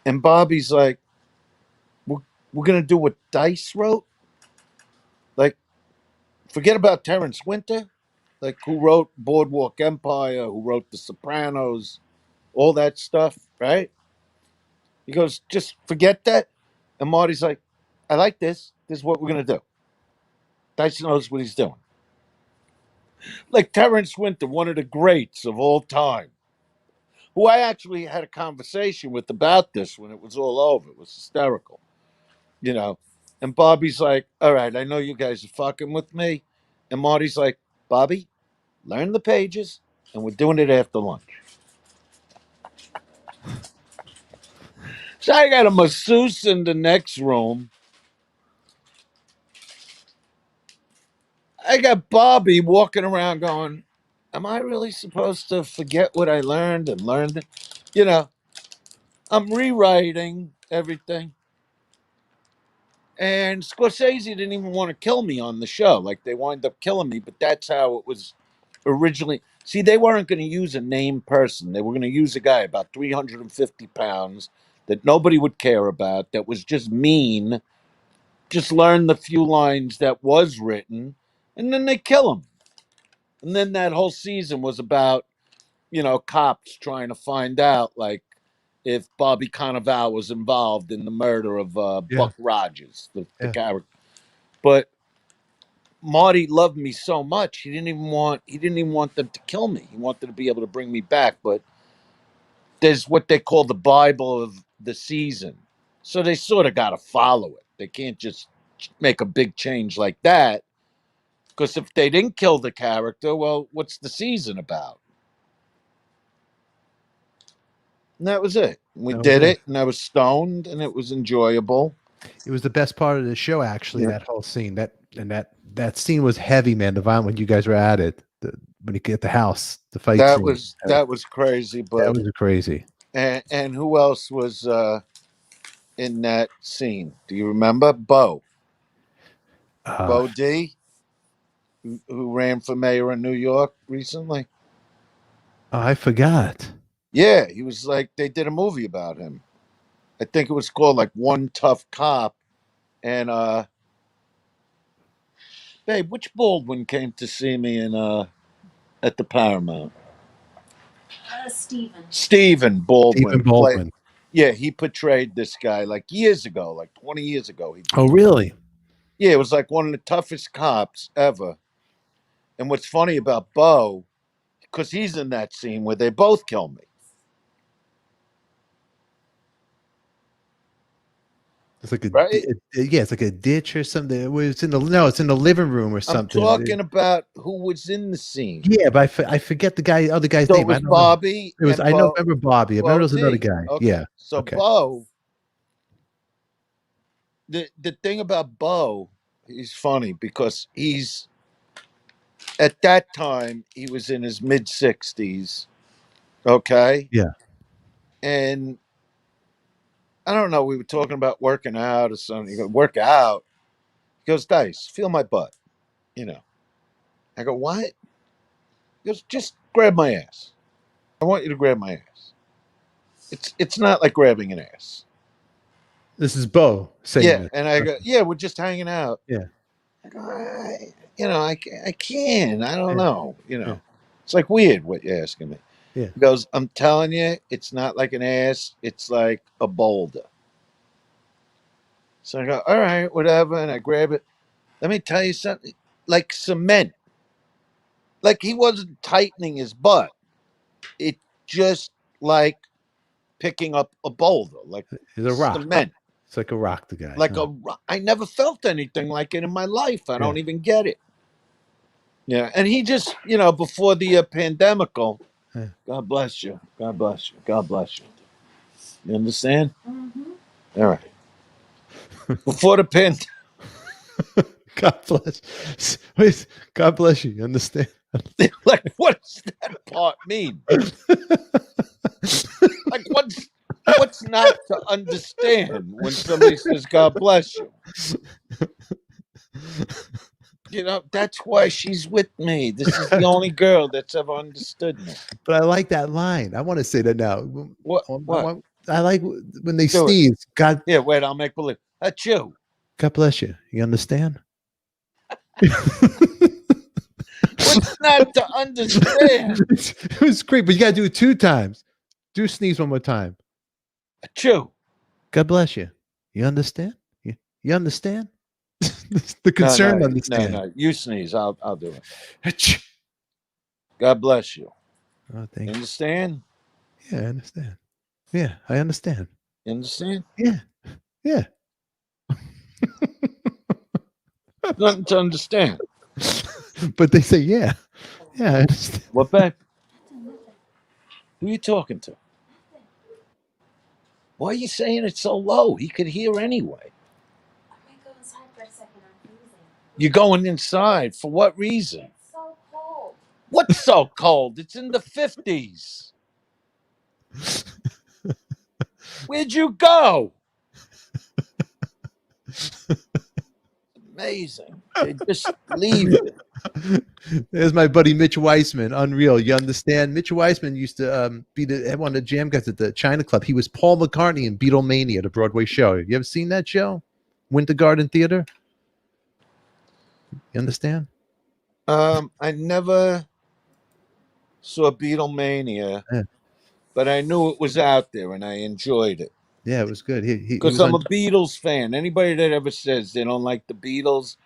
And Bobby's like, we're gonna do what Dice wrote. Like, forget about Terrence Winter, like who wrote Boardwalk Empire, who wrote The Sopranos, all that stuff, right? He goes, just forget that. And Marty's like, I like this. This is what we're gonna do. Dice knows what he's doing. Like Terrence Winter, one of the greats of all time, who I actually had a conversation with about this when it was all over. It was hysterical, you know. And Bobby's like, all right, I know you guys are fucking with me. And Marty's like, Bobby, learn the pages, and we're doing it after lunch. So I got a masseuse in the next room. I got Bobby walking around going, am I really supposed to forget what I learned and learned it? You know, I'm rewriting everything. And Scorsese didn't even want to kill me on the show. Like, they wind up killing me, but that's how it was originally. See, they weren't going to use a named person. They were going to use a guy about 350 pounds that nobody would care about, that was just mean, just learn the few lines that was written, and then they kill him. And then that whole season was about, you know, cops trying to find out, like, if Bobby Cannavale was involved in the murder of Buck Rogers, the character. But Marty loved me so much, he didn't even want them to kill me. He wanted to be able to bring me back. But there's what they call the Bible of the season. So they sort of got to follow it. They can't just make a big change like that. Because if they didn't kill the character, well, what's the season about? And that was it. We did it, and I was stoned, and it was enjoyable. It was the best part of the show, actually. That whole scene, that scene was heavy, man. The violence when you guys were at it, when you get the house, the fight. That scene. was crazy. But that was crazy. And who else was in that scene? Do you remember? Bo D, who ran for mayor in New York recently. Oh, I forgot. Yeah, he was like, they did a movie about him. I think it was called like One Tough Cop. And babe, which Baldwin came to see me in at the Paramount? Stephen Baldwin. Stephen Baldwin. Yeah, he portrayed this guy like years ago, like 20 years ago. Oh, really? Yeah, it was like one of the toughest cops ever. And what's funny about Bo, because he's in that scene where they both kill me. It's like right? It's like a ditch or something. It's in the living room or something. I'm talking about who was in the scene. Yeah, but I forget the other guy's name. It was Bobby. It was remember Bobby. I remember there was another guy. Okay. Yeah. So Bo, the thing about Bo, he's funny because he's at that time he was in his mid-60s. Okay. Yeah. And I don't know, we were talking about working out or something. He goes, work out. He goes, Dice, feel my butt. You know. I go, what? He goes, just grab my ass. I want you to grab my ass. It's not like grabbing an ass. This is Bo saying yeah, this. And I go, yeah, we're just hanging out. Yeah. I go, I can. I don't know. You know, it's like weird what you're asking me. Yeah. He goes, I'm telling you, it's not like an ass. It's like a boulder. So I go, all right, whatever. And I grab it. Let me tell you something. Like cement. Like he wasn't tightening his butt. It just like picking up a boulder. Like it's a rock. Cement. It's like a rock, the guy. Like I never felt anything like it in my life. I don't even get it. Yeah. And he just, before the pandemical, God bless you. God bless you. God bless you. You understand? Mm-hmm. All right. Before the pandemic. God bless. Wait, God bless you. You understand? Like, what does that part mean? Like, what's not to understand when somebody says God bless you? That's why she's with me. This is the only girl that's ever understood me. But I like that line. I want to say that now. What? I like when they Do it. sneeze. God Wait, I'll make believe. Achoo. God bless you. You understand? What's not to understand? It was great, but you gotta do it 2 times. Do sneeze one more time. Achoo. God bless you. You understand? You understand? The No, concerned understand. no. You sneeze. I'll do it. Achoo. God bless you. Oh, You thank you. understand? Yeah, I understand. Yeah, I understand. You understand? Yeah. Yeah. Nothing to understand. But they say, yeah. Yeah, I understand. What, babe? Who are you talking to? Why are you saying it so low? He could hear anyway. I might go inside for a second. I'm freezing. You're going inside. For what reason? It's so cold. What's so cold? It's in the 50s. Where'd you go? Amazing. They just leave it. There's my buddy Mitch Weissman. Unreal. You understand? Mitch Weissman used to be one of the jam guys at the China Club. He was Paul McCartney in Beatlemania, the Broadway show. You ever seen that show? Winter Garden Theater? You understand? I never saw Beatlemania, Yeah. but I knew it was out there and I enjoyed it. Yeah, it was good. He Because was I'm on. a Beatles fan. Anybody that ever says they don't like the Beatles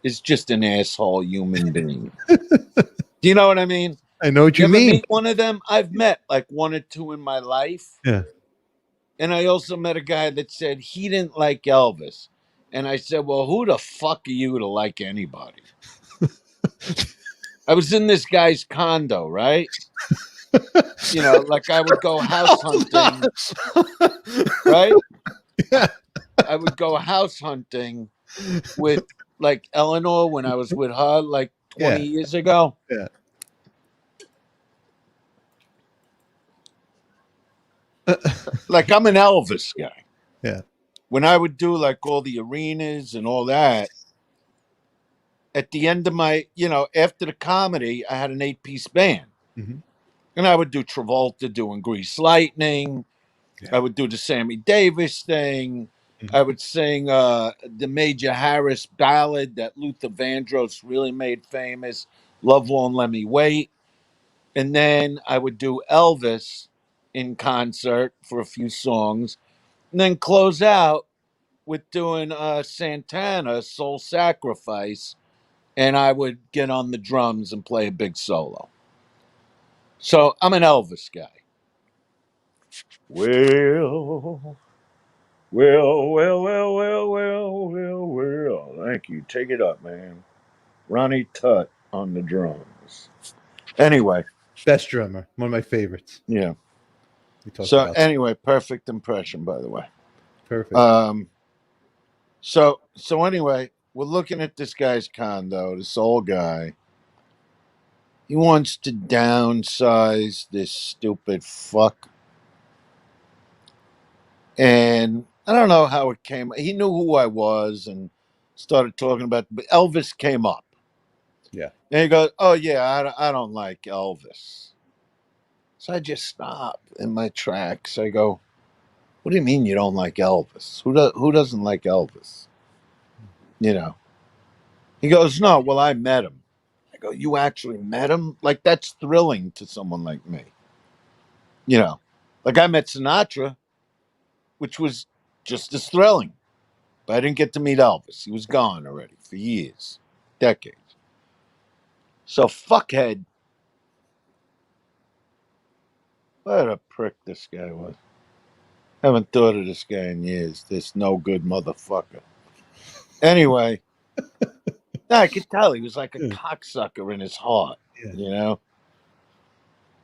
is just an asshole human being. Do you know what I mean? I know what You you ever mean. meet one of them? I've met like 1 or 2 in my life. Yeah. And I also met a guy that said he didn't like Elvis. And I said, well, who the fuck are you to like anybody? I was in this guy's condo, right? You know, like I would go house hunting, right? Yeah. I would go house hunting with like Eleanor when I was with her like 20 Yeah. years ago. Yeah. Like I'm an Elvis guy. Yeah. When I would do like all the arenas and all that, at the end of my, after the comedy, I had an 8-piece band. Mhm. And I would do Travolta doing Grease Lightning. Yeah. I would do the Sammy Davis thing. Mhm. I would sing the Major Harris ballad that Luther Vandross really made famous, Love Won't Let Me Wait. And then I would do Elvis in concert for a few songs. And then close out with doing Santana, Soul Sacrifice. And I would get on the drums and play a big solo. So I'm an Elvis guy. Well. Thank you. Take it up, man. Ronnie Tutt on the drums. Anyway, Best drummer. One of my favorites. yeah. We talked So about anyway, perfect impression, by the way. perfect. So anyway, we're looking at this guy's condo, this old guy. He wants to downsize this stupid fuck. And I don't know how it came. He knew who I was and started talking about, but Elvis came up. Yeah. And he goes, oh, yeah, I don't like Elvis. So I just stop in my tracks. I go, what do you mean you don't like Elvis? Who doesn't like Elvis? You know. He goes, no, well, I met him. I go, you actually met him? Like, that's thrilling to someone like me. You know, like I met Sinatra, which was just as thrilling. But I didn't get to meet Elvis. He was gone already for years, decades. So, fuckhead. What a prick this guy was. Haven't thought of this guy in years. This no good motherfucker. Anyway, I could tell he was like a cocksucker in his heart, Yeah.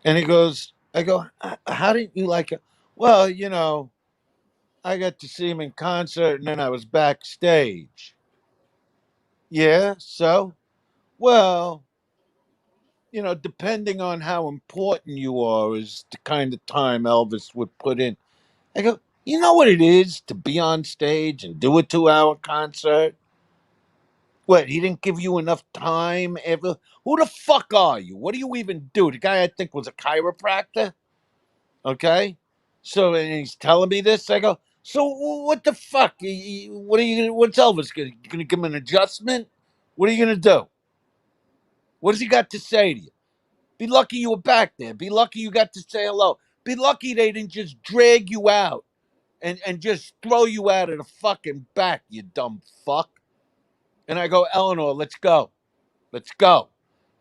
And he goes, I go, how didn't you like it? Well, I got to see him in concert and then I was backstage. Yeah, so? Well, depending on how important you are is the kind of time Elvis would put in. I go, you know what it is to be on stage and do a 2-hour concert? What, he didn't give you enough time ever? Who the fuck are you? What do you even do? The guy I think was a chiropractor. Okay? So and he's telling me this. I go, so what the fuck? What are you gonna? What's Elvis gonna? You gonna give him an adjustment? What are you gonna do? What does he got to say to you? Be lucky you were back there. Be lucky you got to say hello. Be lucky they didn't just drag you out and just throw you out of the fucking back, you dumb fuck. And I go, Eleanor, let's go. Let's go.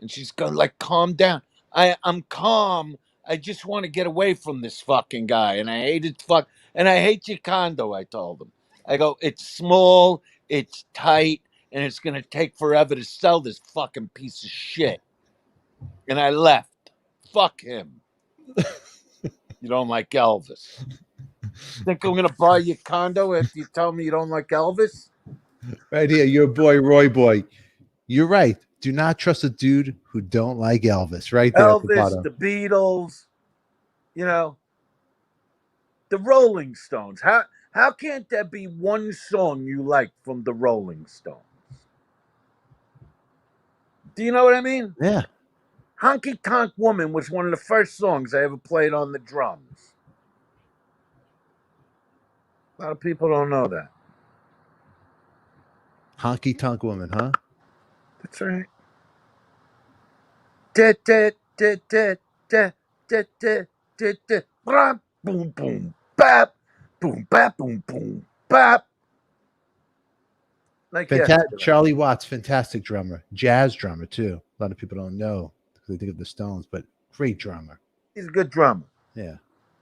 And she's going like, calm down. I'm calm. I just want to get away from this fucking guy. And I hate it fuck. And I hate your condo, I told him. I go, it's small, it's tight, and it's gonna take forever to sell this fucking piece of shit. And I left. Fuck him. You don't like Elvis. Think I'm gonna buy your condo after you tell me you don't like Elvis? Right here, your boy Roy Boy. You're right. Do not trust a dude who don't like Elvis. Right there at the Elvis, bottom. the Beatles, you know, the Rolling Stones. How can't there be one song you like from the Rolling Stones? Do you know what I mean? Yeah. Honky Tonk Woman was one of the first songs I ever played on the drums. A lot of people don't know that. Honky Tonk Woman, huh? That's right. Da, da, da, da, da, da, da, da, da. Blah, boom, boom, bap, boom, bap, boom, boom, bap. Like Fantastic. Charlie Watts, fantastic drummer. Jazz drummer, too. A lot of people don't know because they think of the Stones, but great drummer. He's a good drummer. Yeah.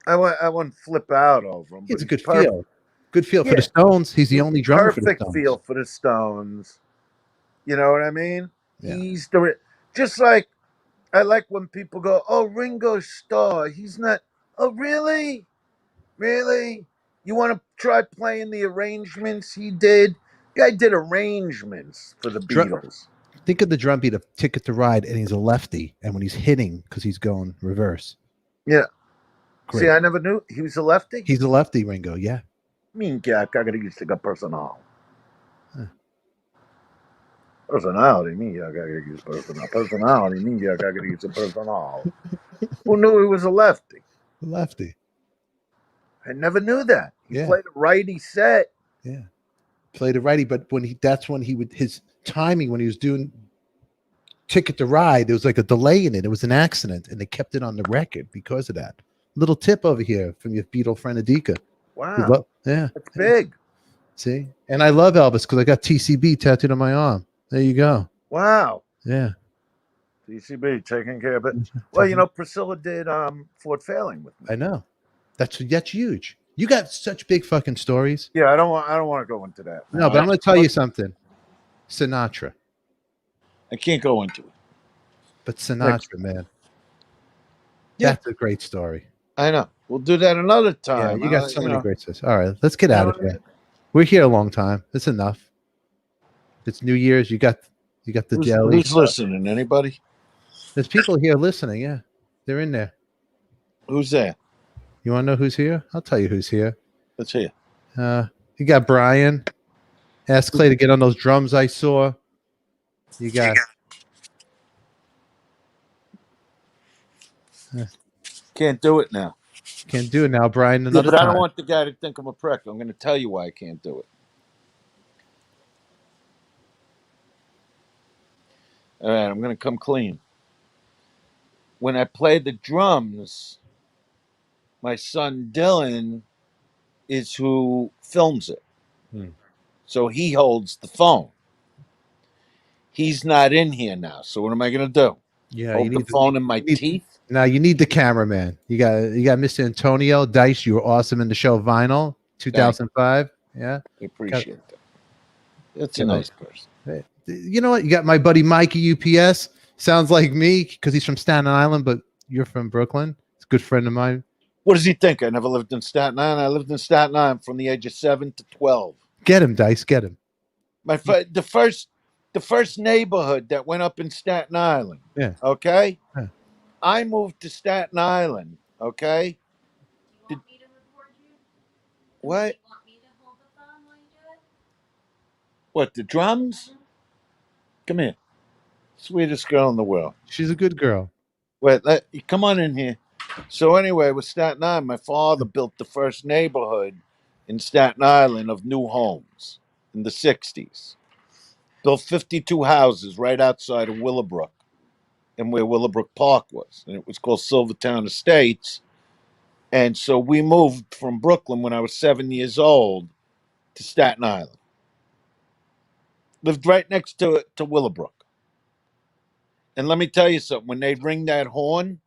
I wouldn't flip out over him. He has but a good perfect. feel. Good feel for Yeah. the Stones. He's the only drummer for the Perfect Stones. feel for the Stones. You know what I mean? Yeah. He's the just like I like when people go, "Oh, Ringo Starr, he's not." Oh, really? Really? You want to try playing the arrangements he did? Guy did arrangements for the Beatles. Think of the drum beat of Ticket to Ride, and he's a lefty, and when he's hitting, because he's going reverse. Yeah. Great. See, I never knew he was a lefty. He's a lefty, Ringo. Yeah. Minchia, caratteristica personale. Personality, minchia, caratteristica personale. Personality, minchia, caratteristica personale. Who knew he was a lefty? Lefty. I never knew that. He Yeah. played a righty set. Yeah. Played a righty, but that's when he would his timing when he was doing Ticket to Ride, there was like a delay in it. It was an accident, and they kept it on the record because of that. Little tip over here from your Beatle friend Adika. Wow. Yeah. That's big. See? And I love Elvis because I got TCB tattooed on my arm. There you go. Wow. Yeah. TCB taking care of it. Well, you know, Priscilla did Fort Failing with me. I know. That's huge. You got such big fucking stories. Yeah, I don't want to go into that. No, but I'm going to tell you something. Sinatra. I can't go into it. But Sinatra, man. Yeah. That's a great story. I know. We'll do that another time. Yeah, you got so many great stories. All right, let's get out of here. We're here a long time. It's enough. It's New Year's. You got the jelly. Who's listening? Anybody? There's people here listening. Yeah, they're in there. Who's there? You want to know who's here? I'll tell you who's here. Let's hear. You got Brian. Ask Clay to get on those drums I saw. You got. Can't do it now. Can't do it now, Brian. Yeah, Another but I time. don't want the guy to think I'm a prick. I'm going to tell you why I can't do it. All right, I'm going to come clean. When I play the drums, my son Dylan is who films it. So he holds the phone. He's not in here now. So what am I going to do? Yeah, Hold the phone in my teeth? Now you need the cameraman. You got Mr. Antonio Dice. You were awesome in the show Vinyl 2005. Yeah, I appreciate that. That's a You know. nice person. You know what? You got my buddy Mikey UPS. Sounds like me because he's from Staten Island, but you're from Brooklyn. It's a good friend of mine. What does he think? I never lived in Staten Island. I lived in Staten Island from the age of 7 to 12. Get him, Dice. Get him. The first neighborhood that went up in Staten Island. Yeah. Okay. Yeah. I moved to Staten Island. Okay. You want me to record you? What? You want me to hold the phone while you do it? What? The drums? Come here. Sweetest girl in the world. She's a good girl. Wait. Come on in here. So anyway, with Staten Island, my father built the first neighborhood in Staten Island of new homes in the 60s. Built 52 houses right outside of Willowbrook and where Willowbrook Park was. And it was called Silvertown Estates. And so we moved from Brooklyn when I was 7 years old to Staten Island. Lived right next to Willowbrook. And let me tell you something, when they'd ring that horn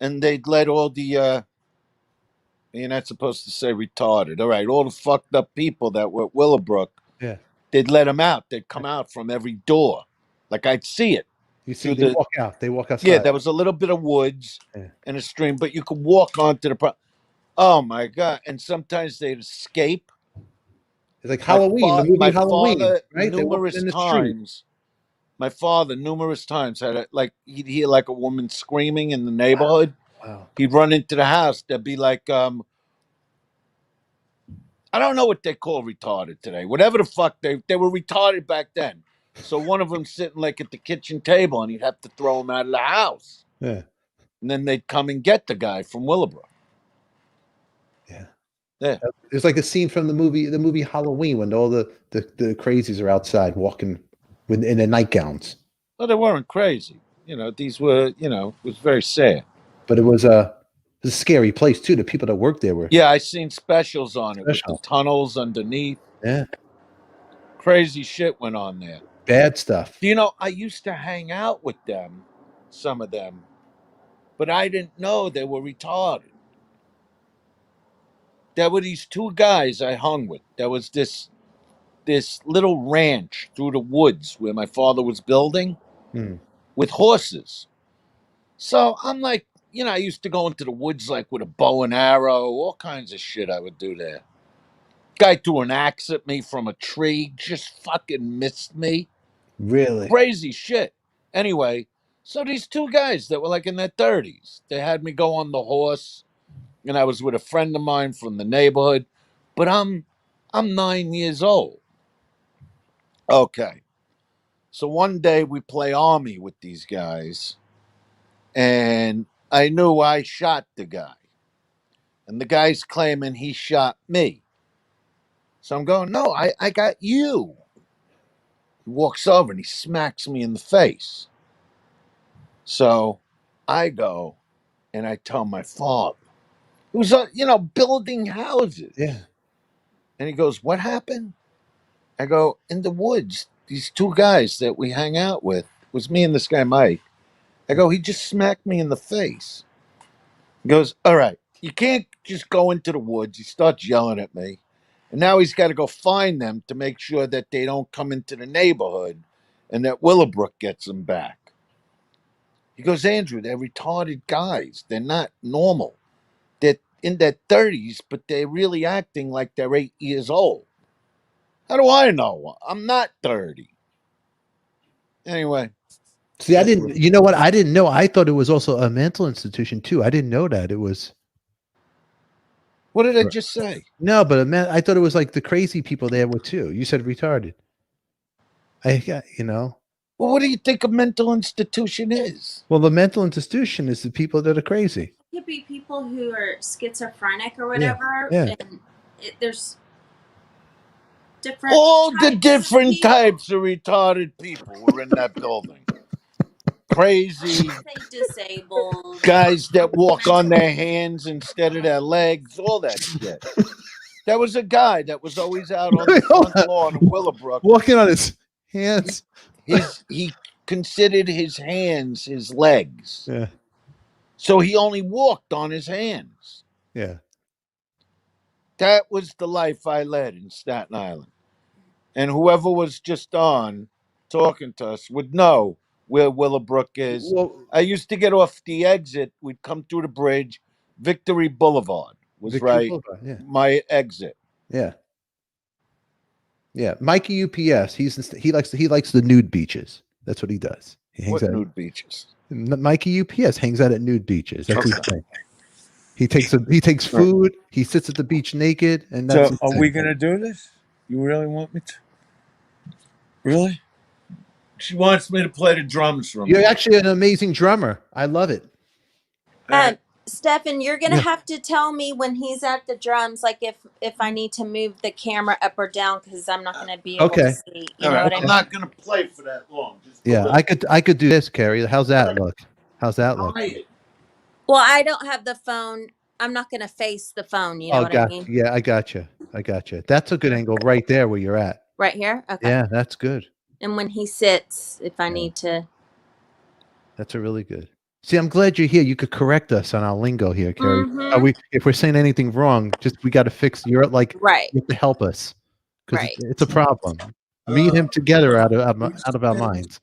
and they'd let all the you're not supposed to say retarded. All right, all the fucked up people that were at Willowbrook, Yeah. they'd let them out. They'd come out from every door. Like I'd see it. You see, Through they the- walk out. They walk outside. Yeah, there was a little bit of woods Yeah. and a stream, but you could walk onto the oh my god. And sometimes they'd escape. It's like Halloween, the movie my Halloween, father, right? They walk numerous in the street. times. My father, numerous times, had he'd hear like a woman screaming in the neighborhood. Wow. He'd run into the house. There'd be like, I don't know what they call retarded today. Whatever the fuck they were retarded back then. So one of them sitting like at the kitchen table, and he'd have to throw him out of the house. Yeah. And then they'd come and get the guy from Willowbrook. Yeah. Yeah. It's like a scene from the movie Halloween when all the crazies are outside walking in their nightgowns. Well, they weren't crazy. These were, it was very sad. But it was a scary place too. The people that worked there were Yeah, I seen specials on it with Special. the tunnels underneath. yeah, Crazy shit went on there. bad stuff. I used to hang out with them, some of them, but I didn't know they were retarded. There were these two guys I hung with. There was this little ranch through the woods where my father was building with horses. So I'm like, I used to go into the woods like with a bow and arrow, all kinds of shit I would do there. Guy threw an axe at me from a tree, just fucking missed me. Really? Crazy shit. Anyway, so these two guys that were like in their 30s, they had me go on the horse, and I was with a friend of mine from the neighborhood, but I'm 9 years old. Okay. So one day we play army with these guys, and I knew I shot the guy. And the guy's claiming he shot me. So I'm going, no, I got you. He walks over and he smacks me in the face. So I go and I tell my father, who's, building houses. Yeah. And he goes, what happened? I go, in the woods, these two guys that we hang out with, it was me and this guy, Mike. I go, he just smacked me in the face. He goes, all right, you can't just go into the woods. He starts yelling at me. And now he's got to go find them to make sure that they don't come into the neighborhood and that Willowbrook gets them back. He goes, Andrew, they're retarded guys. They're not normal. They're in their 30s, but they're really acting like they're 8 years old. How do I know? I'm not 30. Anyway. See, I didn't. You know what? I didn't know. I thought it was also a mental institution too. I didn't know that it was. What did I just say? No, but I thought it was like the crazy people there were too. You said retarded. Well, what do you think a mental institution is? Well, the mental institution is the people that are crazy. It could be people who are schizophrenic or whatever. Yeah. And there's different. All the types different of people. types of retarded people were in that building. Crazy Say disabled. guys that walk on their hands instead of their legs, all that shit. There was a guy that was always out on the front lawn of Willowbrook. Walking on his hands. He considered his hands his legs. Yeah. So he only walked on his hands. Yeah. That was the life I led in Staten Island. And whoever was just on talking to us would know where Willowbrook is. Well, I used to get off the exit. We'd come through the bridge. Victory Boulevard was Victory right. Boulevard, yeah. My exit. Yeah. Yeah. Mikey UPS. He likes the nude beaches. That's what he does. He hangs What out. nude beaches? Mikey UPS hangs out at nude beaches. That's his thing. He takes food. He sits at the beach naked, and that's. So, are we gonna do this? You really want me to? Really? She wants me to play the drums for me. You're actually an amazing drummer. I love it. Stefan, you're gonna Yeah. have to tell me when he's at the drums, like if I need to move the camera up or down, because I'm not gonna be able to Okay. see. You All know right, what I I'm mean? not gonna play for that long. Just a Yeah, little. I could do this, Carrie. How's that look? How's that look? Try it. Well, I don't have the phone. I'm not gonna face the phone. You know Oh, what I gotcha. mean? Yeah, I got you. I got you. That's a good angle right there where you're at. Right here. Okay. Yeah, that's good. And when he sits, if I Yeah. need to. That's a really good. See, I'm glad you're here. You could correct us on our lingo here, Carrie. Mhm. If we're saying anything wrong, just we got to fix. You're like Right. you have to help us because Right. it's a problem. Me and him together out of our minds.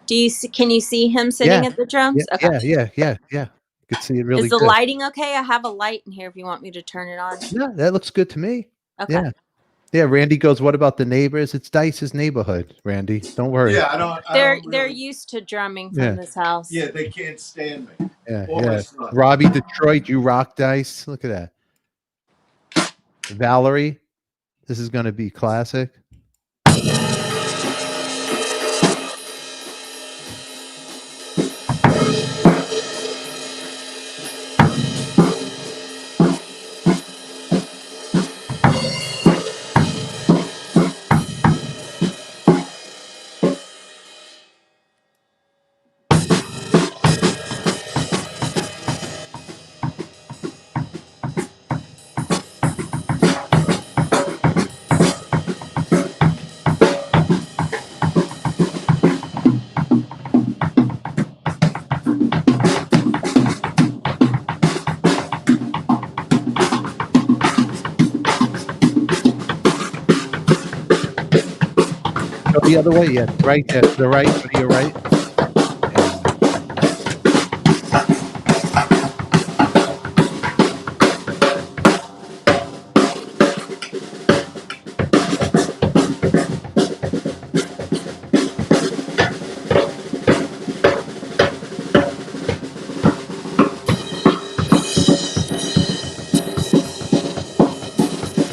Do you see, can you see him sitting Yeah. at the drums? Yeah, Okay. yeah. You could see it really Is the good. lighting okay? I have a light in here if you want me to turn it on. Yeah, that looks good to me. Okay. Yeah. Yeah, Randy goes, what about the neighbors? It's Dice's neighborhood, Randy. Don't worry. Yeah, I don't. They're Really, used to drumming from Yeah. this house. yeah, they can't stand me. Yeah, Or my yeah. son. Robbie Detroit, you rock, Dice. Look at that. Valerie, this is going to be classic. Go the other way, yeah. Right there, to the right, to your right.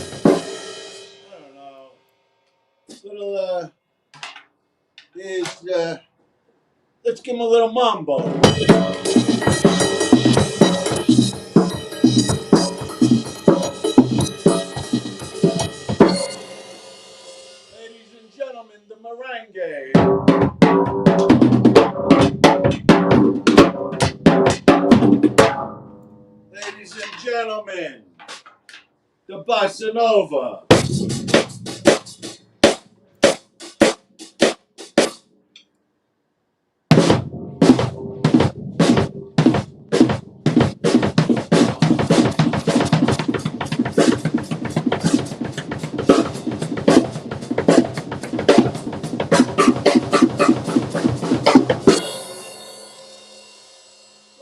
I don't know. Little is let's give him a little mambo. Ladies and gentlemen, the merengue. Ladies and gentlemen, the bossa nova.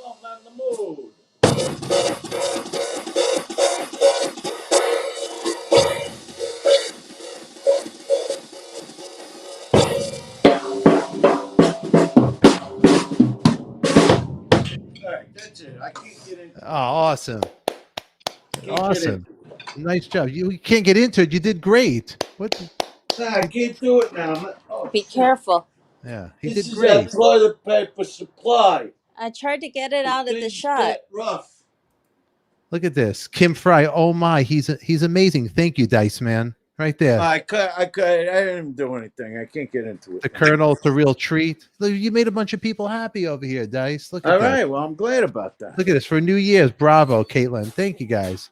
I'm in the mood. All right, that's it. I can't get into. Oh, awesome. Can't Awesome. Nice job. You can't get into it. You did great. What? Nah, I can't do it now. Oh, Be shit. careful. Yeah, he This did is our great. toilet paper supply. I tried to get it out of the Things shot. get rough. Look at this. Kim Fry. Oh my, he's amazing. Thank you, Dice Man. Right there. I didn't even do anything. I can't get into it. The Colonel, it's a real treat. Look, you made a bunch of people happy over here, Dice. Look at All that. right, well, I'm glad about that. Look at this for New Year's. Bravo, Caitlin. Thank you guys.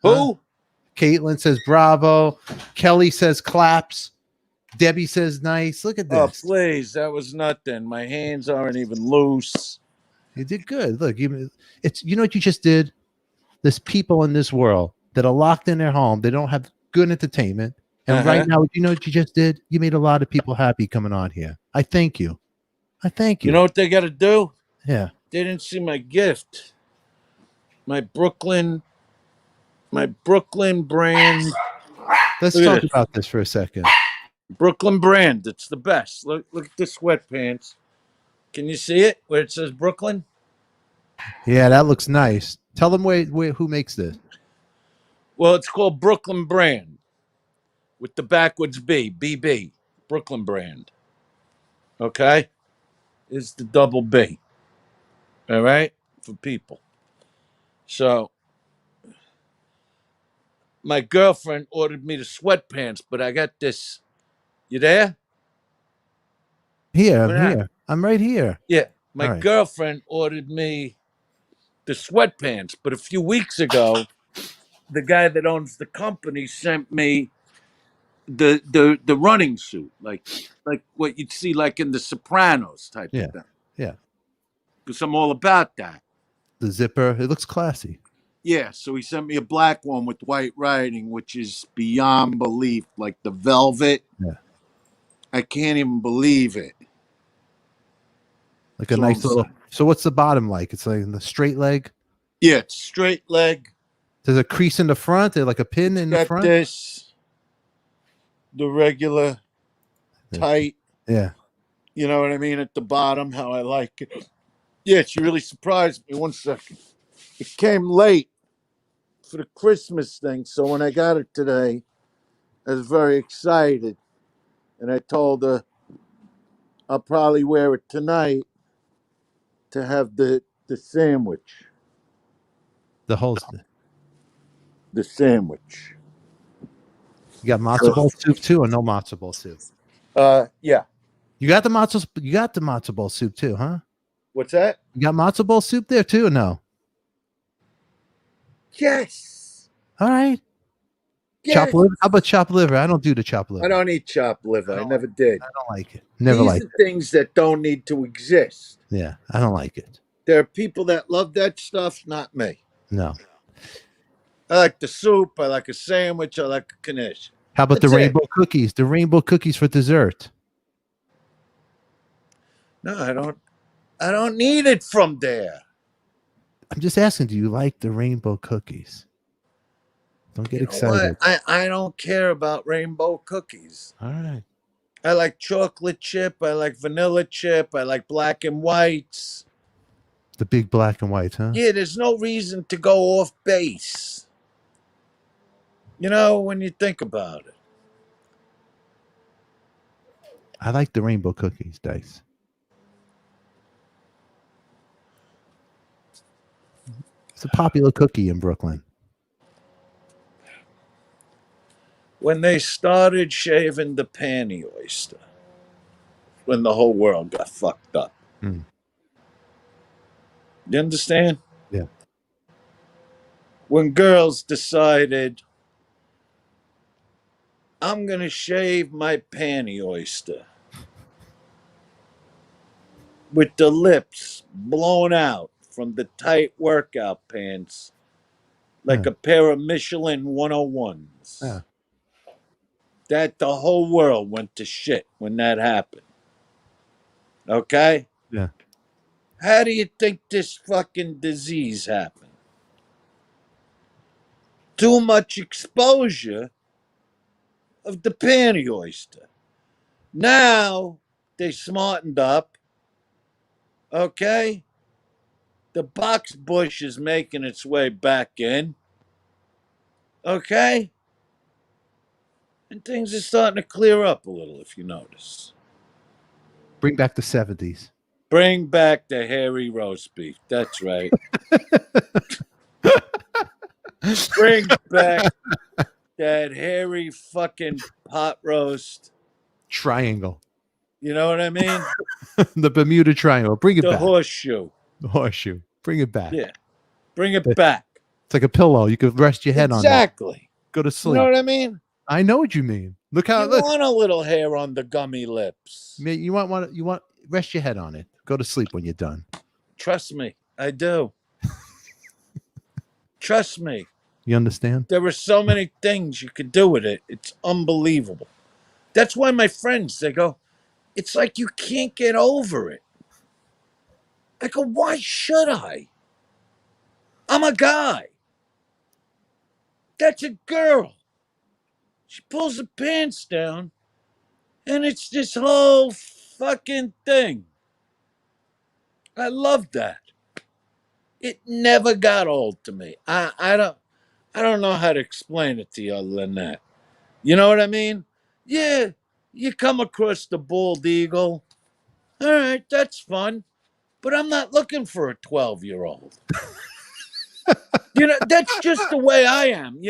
Who? Caitlin says bravo. Kelly says claps. Debbie says nice. Look at Oh, this. please, that was nothing. My hands aren't even loose. You did good. Look, it's you know what you just did? There's people in this world that are locked in their home. They don't have good entertainment. And right now, you know what you just did? You made a lot of people happy coming on here. I thank you. I thank you. You know what they got to do? Yeah. They didn't see my gift. My Brooklyn brand. Let's Look at talk this. about this for a second. Brooklyn brand. It's the best. Look at the sweatpants. Can you see it where it says Brooklyn? Yeah, that looks nice. Tell them who makes this. Well, it's called Brooklyn brand with the backwards B, BB. Brooklyn brand. Okay? It's the double B. All right? for people. So my girlfriend ordered me the sweatpants, but I got this. You there? Here, I'm What happened? here. I'm right here. Yeah. My All right. girlfriend ordered me the sweatpants, but a few weeks ago, the guy that owns the company sent me the running suit, like what you'd see like in the Sopranos type Yeah. of thing. Yeah. Because I'm all about that. The zipper. It looks classy. Yeah, so he sent me a black one with white writing, which is beyond belief, like the velvet. Yeah. I can't even believe it. Like a That's all nice I'm little. saying. So what's the bottom like? It's like the straight leg. Yeah, it's straight leg. There's a crease in the front. There's like a pin in the Got front. this, the regular tight. Yeah. You know what I mean? At the bottom, how I like it. Yeah, she really surprised me. 1 second. It came late for the Christmas thing, so when I got it today, I was very excited. And I told her I'll probably wear it tonight to have the sandwich. The whole. The sandwich. You got matzo ball soup too, or no matzo ball soup? Yeah. You got the matzo. You got the matzo ball soup too, huh? What's that? You got matzo ball soup there too, or no? Yes. All right. Yes. Chopped liver. How about chopped liver? I don't do the chopped liver. I don't eat chopped liver. I never did. I don't like it. Never These liked are it. things that don't need to exist. Yeah, I don't like it. There are people that love that stuff, not me. No. I like the soup. I like a sandwich. I like a knish. How about That's the it. rainbow cookies? The rainbow cookies for dessert. No, I don't need it from there. I'm just asking, do you like the rainbow cookies? Don't get You know excited. what? I don't care about rainbow cookies. All right. I like chocolate chip. I like vanilla chip. I like black and whites. The big black and white, huh? Yeah, there's no reason to go off base. You know, when you think about it. I like the rainbow cookies, Dice. It's a popular cookie in Brooklyn. When they started shaving the panty oyster, when the whole world got fucked up. Mm. You understand? Yeah. When girls decided, I'm going to shave my panty oyster with the lips blown out from the tight workout pants like Yeah. a pair of Michelin 101s. Yeah. That the whole world went to shit when that happened. Okay? Yeah. How do you think this fucking disease happened? Too much exposure of the panty oyster. Now they smartened up. Okay? The box bush is making its way back in. Okay? And things are starting to clear up a little, if you notice. Bring back the 70s. Bring back the hairy roast beef. That's right. Bring back that hairy fucking pot roast. Triangle. You know what I mean? The Bermuda Triangle. Bring it The back. horseshoe. The horseshoe. Bring it back. Yeah. Bring it back. It's like a pillow. You could rest your head on it. Exactly. Go to You sleep. know what I mean? I know what you mean. Look how You it looks. want a little hair on the gummy lips. You want rest your head on it. Go to sleep when you're done. Trust me, I do. Trust me. You understand? There are so many things you could do with it. It's unbelievable. That's why my friends, they go, it's like you can't get over it. I go, why should I? I'm a guy. That's a girl. She pulls her pants down, and it's this whole fucking thing. I love that. It never got old to me. I don't know how to explain it to you other than that. You know what I mean? Yeah, you come across the bald eagle. All right, that's fun. but I'm not looking for a 12-year-old. That's just the way I am.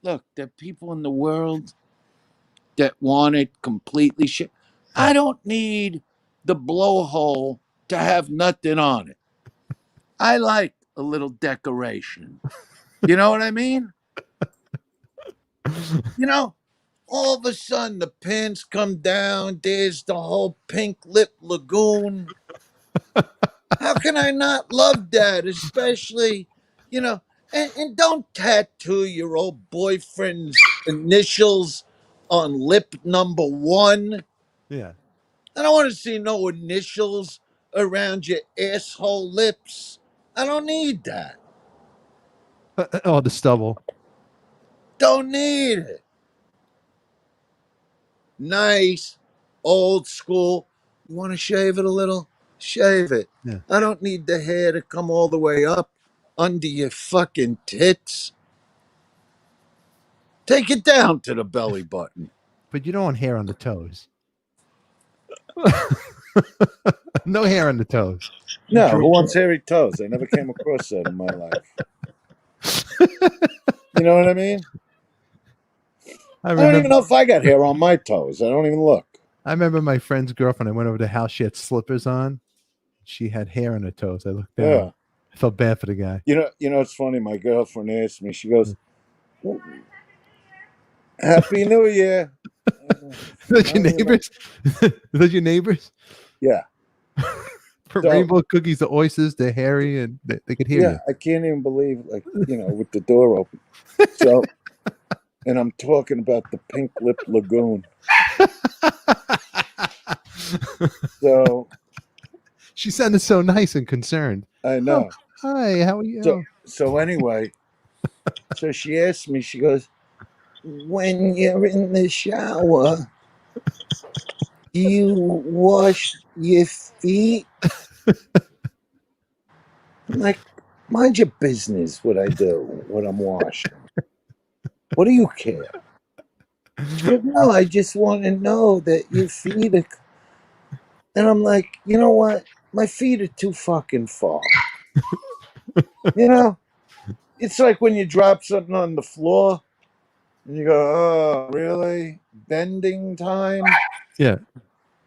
Look, there are people in the world that want it completely shit. I don't need the blowhole to have nothing on it. I like a little decoration. You know what I mean? All of a sudden the pants come down. There's the whole pink lip lagoon. How can I not love that? Especially, and don't tattoo your old boyfriend's initials on lip number 1. Yeah. I don't want to see no initials around your asshole lips. I don't need that. Oh, the stubble. Don't need it. Nice, old school. You want to shave it a little? Shave it. Yeah. I don't need the hair to come all the way up under your fucking tits. Take it down to the belly button. But you don't want hair on the toes. No hair on the toes. No, who wants hairy toes? I never came across that in my life. You know what I mean? I don't even know if I got hair on my toes. I don't even look. I remember my friend's girlfriend. I went over to the house. She had slippers on. She had hair on her toes. I looked down. Yeah. I felt bad for the guy. It's funny. My girlfriend asked me. She goes, "Happy New Year." Those your neighbors? Those your neighbors? Yeah. For rainbow cookies, the oysters, they're hairy, and they could hear you. I can't even believe, with the door open. So, and I'm talking about the pink lip lagoon. So she sounded so nice and concerned. I know. Oh, hi, how are you? So anyway, so she asked me, she goes, when you're in the shower, do you wash your feet? I'm like, mind your business what I do when I'm washing. What do you care? She goes, no, I just want to know that your feet are... And I'm like, you know what? My feet are too fucking far. It's like when you drop something on the floor and you go, oh, really? Bending time? Yeah.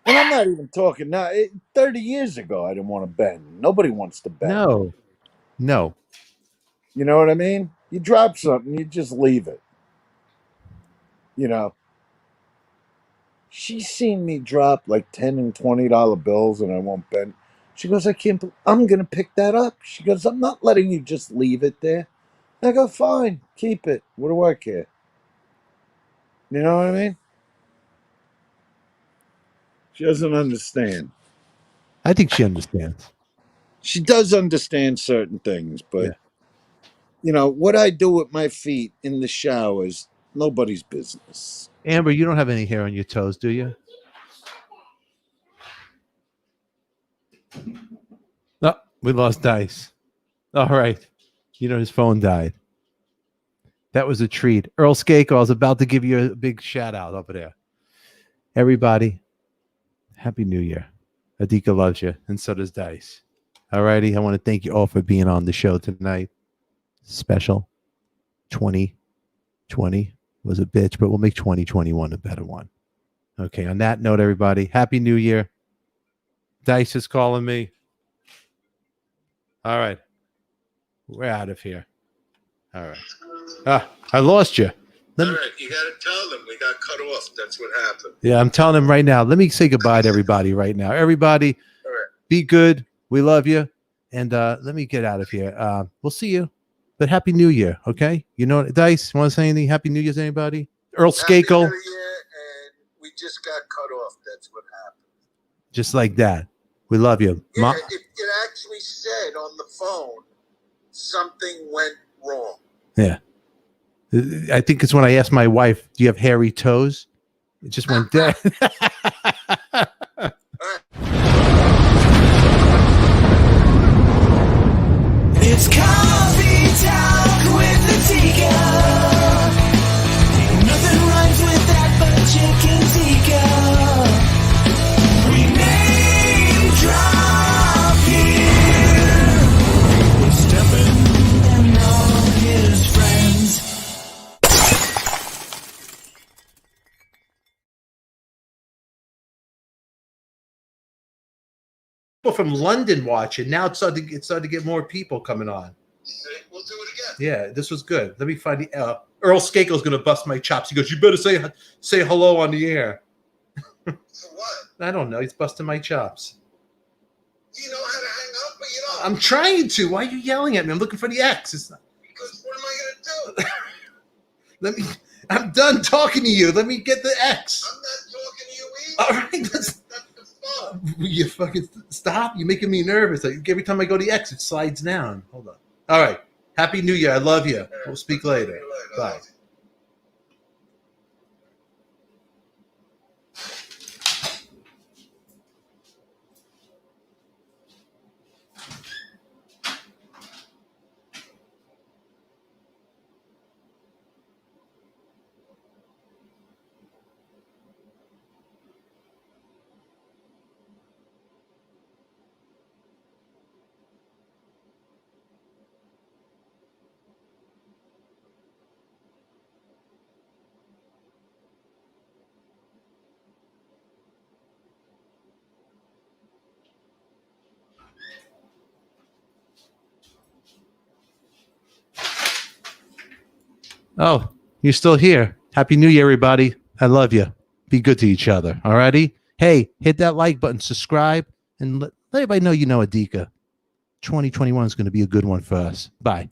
And I'm not even talking now. 30 years ago, I didn't want to bend. Nobody wants to bend. No. You know what I mean? You drop something, you just leave it. She's seen me drop like $10 and $20 bills and I won't bend. She goes, I'm going to pick that up. She goes, I'm not letting you just leave it there. I go, fine, keep it. What do I care? You know what I mean? She doesn't understand. I think she understands. She does understand certain things, but what I do with my feet in the showers, nobody's business. Amber, you don't have any hair on your toes, do you? No, we lost Dice. All right. His phone died. That was a treat. Earl Skakel, I was about to give you a big shout out over there. Everybody, Happy New Year. Adika loves you, and so does Dice. All righty. I want to thank you all for being on the show tonight. Special 2020 was a bitch, but we'll make 2021 a better one. Okay. On that note, everybody, Happy New Year. Dice is calling me. All right. We're out of here. All right. I lost you. All right. You got to tell them we got cut off. That's what happened. Yeah, I'm telling them right now. Let me say goodbye to everybody right now. Everybody, all right. Be good. We love you. And let me get out of here. We'll see you. But Happy New Year, okay? You know what, Dice, want to say anything? Happy New Year to anybody? Earl Skakel. Happy New Year, and we just got cut off. That's what happened. Just like that. We love you. Yeah, it actually said on the phone something went wrong. Yeah. I think it's when I asked my wife, do you have hairy toes? It just went dead. It's Coffee Talk with the Tika. Nothing rhymes with that but chicken tikka. We name drop people from London watching. Now it's starting to get more people coming on. See, we'll do it again. Yeah, this was good. Let me find the Earl Skakel's going to bust my chops. He goes, "You better say hello on the air." For what? I don't know. He's busting my chops. You know how to hang up, but you don't. I'm trying to. Why are you yelling at me? I'm looking for the X. It's not, Because what am I going to do? let me. I'm done talking to you. Let me get the X. I'm not talking to you either. All right, That's the phone. You fucking stop. You're making me nervous. Like, every time I go to the X, it slides down. Hold on. All right. Happy New Year. I love you. We'll speak later. Bye. Oh, you're still here. Happy New Year, everybody. I love you. Be good to each other. All righty? Hey, hit that like button, subscribe, and let everybody know you know Adika. 2021 is going to be a good one for us. Bye.